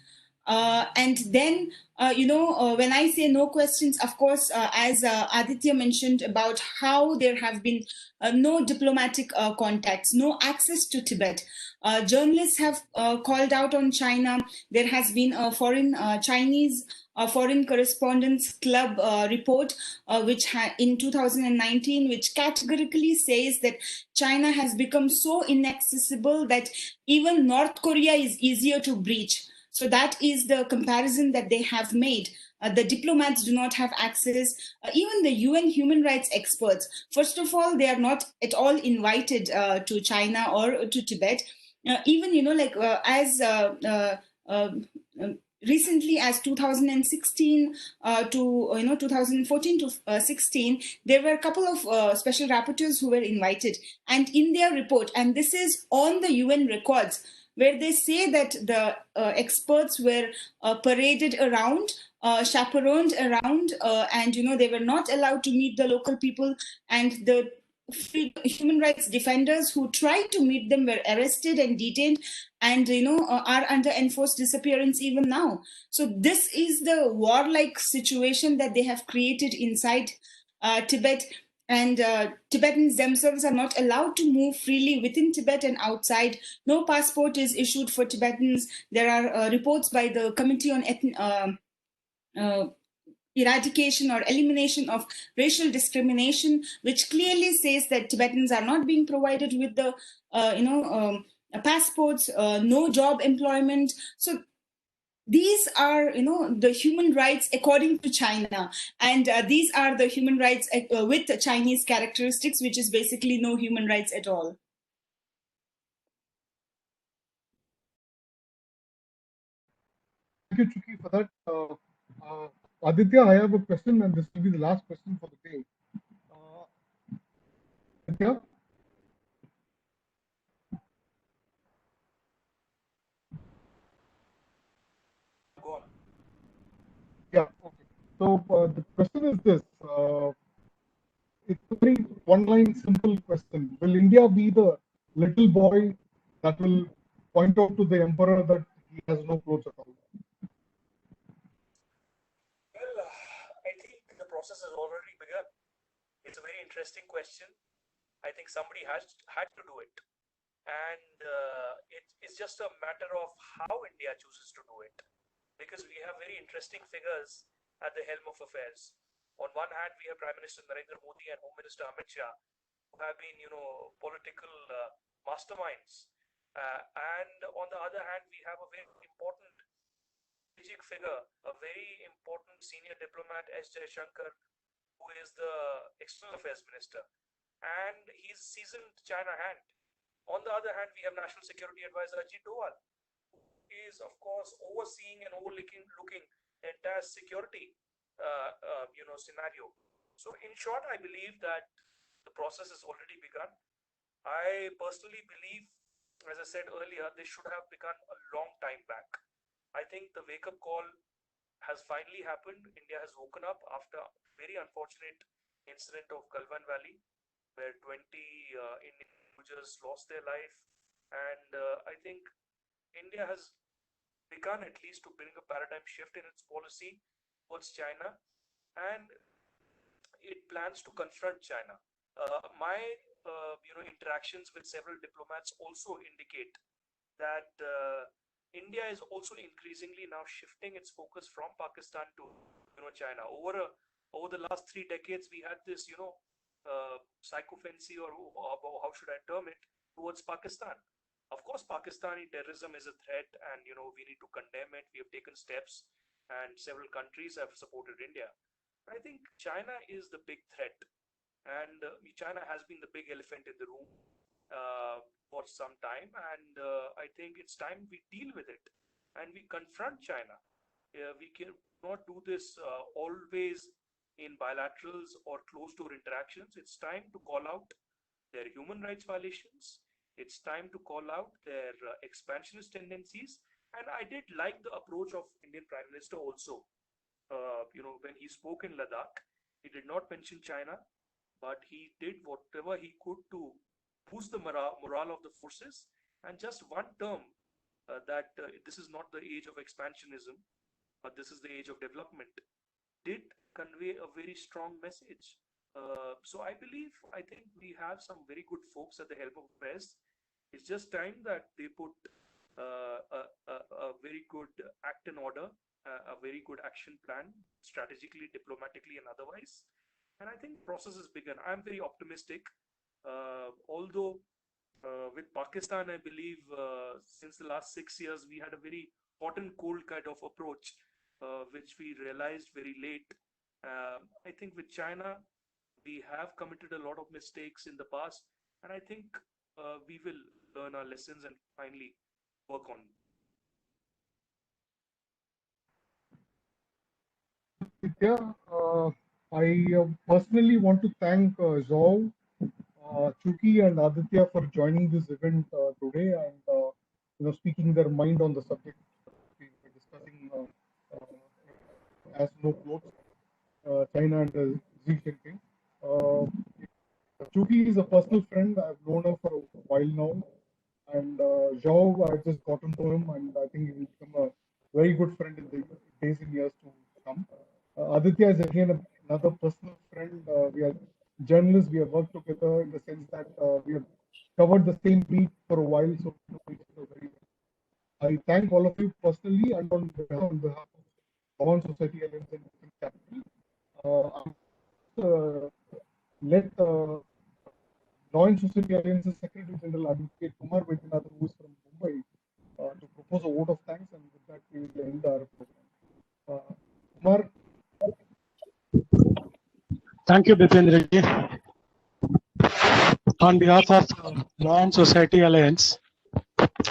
C: And then, when I say no questions, of course, as Aditya mentioned about how there have been no diplomatic contacts, no access to Tibet. Journalists have called out on China. There has been a Chinese Foreign Correspondents Club report, in 2019, which categorically says that China has become so inaccessible that even North Korea is easier to breach. So that is the comparison that they have made. The diplomats do not have access. Even the UN human rights experts, first of all, they are not at all invited to China or to Tibet. Even, as recently as 2016 to 2014 to 16, there were a couple of special rapporteurs who were invited, and in their report, and this is on the UN records, where they say that the experts were paraded around, chaperoned around, and they were not allowed to meet the local people, and the human rights defenders who tried to meet them were arrested and detained, and are under enforced disappearance even now. So this is the warlike situation that they have created inside Tibet, and Tibetans themselves are not allowed to move freely within Tibet and outside. No passport is issued for Tibetans. There are reports by the Committee on Eradication or Elimination of Racial Discrimination, which clearly says that Tibetans are not being provided with the passports, no job employment. So these are the human rights according to China, and these are the human rights with Chinese characteristics, which is basically no human rights at all.
A: Thank you, Chuki, for that. Aditya, I have a question, and this will be the last question for the day. Aditya?
E: Go on.
A: Yeah, okay. So the question is this. It's a very one-line simple question. Will India be the little boy that will point out to the emperor that he has no clothes at all?
E: Well, I think the process has already begun. It's a very interesting question. I think somebody had to do it, and it's just a matter of how India chooses to do it, because we have very interesting figures at the helm of affairs. On one hand, we have Prime Minister Narendra Modi and Home Minister Amit Shah, who have been, political masterminds. And on the other hand, we have a very important strategic figure, a very important senior diplomat, S. Jaishankar, who is the External Affairs Minister, and he's seasoned China hand. On the other hand, we have National Security Advisor Ajit Doval, who is, of course, overseeing and overlooking the entire security, scenario. So, in short, I believe that the process has already begun. I personally believe, as I said earlier, this should have begun a long time back. I think the wake-up call has finally happened. India has woken up after a very unfortunate incident of Galwan Valley, where 20 Indian soldiers lost their life. And I think India has begun at least to bring a paradigm shift in its policy towards China, and it plans to confront China. My interactions with several diplomats also indicate that India is also increasingly now shifting its focus from Pakistan to China. Over the last 3 decades, we had this psychophancy, or how should I term it, towards Pakistan. Of course, Pakistani terrorism is a threat, and we need to condemn it. We have taken steps, and several countries have supported India. But I think China is the big threat, and China has been the big elephant in the room for some time, and I think it's time we deal with it and we confront China. We cannot do this always in bilaterals or closed door interactions. It's time to call out their human rights violations. It's time to call out their expansionist tendencies. And I did like the approach of Indian Prime Minister also. When he spoke in Ladakh, he did not mention China, but he did whatever he could to boost the morale of the forces. And just one term, that this is not the age of expansionism, but this is the age of development, did convey a very strong message. So I think we have some very good folks at the helm of affairs. It's just time that they put a very good act in order, a very good action plan, strategically, diplomatically, and otherwise. And I think process has begun. I'm very optimistic, although with Pakistan, I believe since the last 6 years, we had a very hot and cold kind of approach, which we realized very late. I think with China, we have committed a lot of mistakes in the past, and I think we will learn our lessons and finally work on.
A: Aditya. I personally want to thank Zhao, Chuki, and Aditya for joining this event today and speaking their mind on the subject we were discussing as no clothes, China and Xi Jinping. Chuki is a personal friend. I've known her for a while now, and Zhao, I've just gotten to him, and I think he will become a very good friend in the days and years to come. Aditya is again another personal friend. We are journalists. We have worked together in the sense that we have covered the same beat for a while, so we know each other very well. I thank all of you personally and on behalf of Lawn Society Alliance and Defence.Capital. Let Law Society Alliance's Secretary General Advocate Kumar Vaidyanathan, who is from Mumbai, to propose a vote of thanks, and with that we will end our program. Kumar.
F: Thank you, Bipin Reddy. On behalf of Law Society Alliance,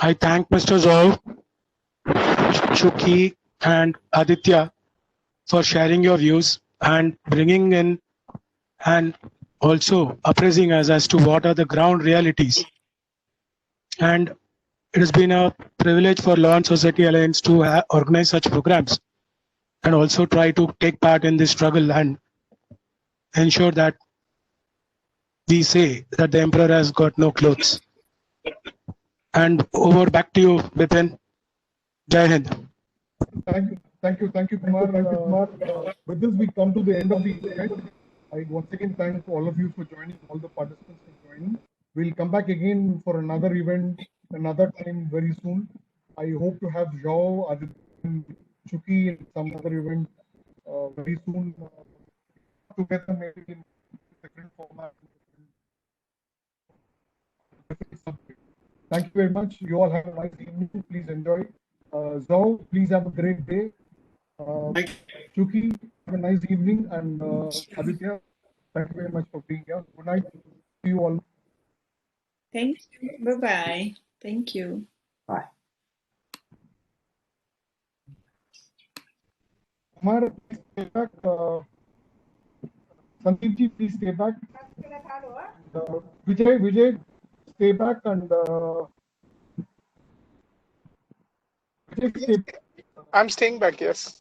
F: I thank Mr. Zhao, Chuki, and Aditya for sharing your views and bringing in and also appraising us as to what are the ground realities. And it has been a privilege for Law Society Alliance to organize such programs and also try to take part in this struggle and ensure that we say that the emperor has got no clothes. And over back to you, Bipin. Jai Hind.
A: Thank you, Kumar. With this, we come to the end of the event. I once again thank all of you for joining, all the participants for joining. We'll come back again for another event, another time very soon. I hope to have Zhao, Aditya, Chuki in some other event very soon. Together, maybe in different format. Thank you very much. You all have a nice evening. Please enjoy. Zhao, please have a great day. Chuki, have a nice evening. And Aditya, thank you very much for being here. Good night. See you all.
C: Thank you. Bye-bye. Thank you.
B: Bye.
A: Kumar, please stay back. Sandeepji, please stay back. Vijay, stay back and Vijay, stay back.
G: I'm staying back, yes.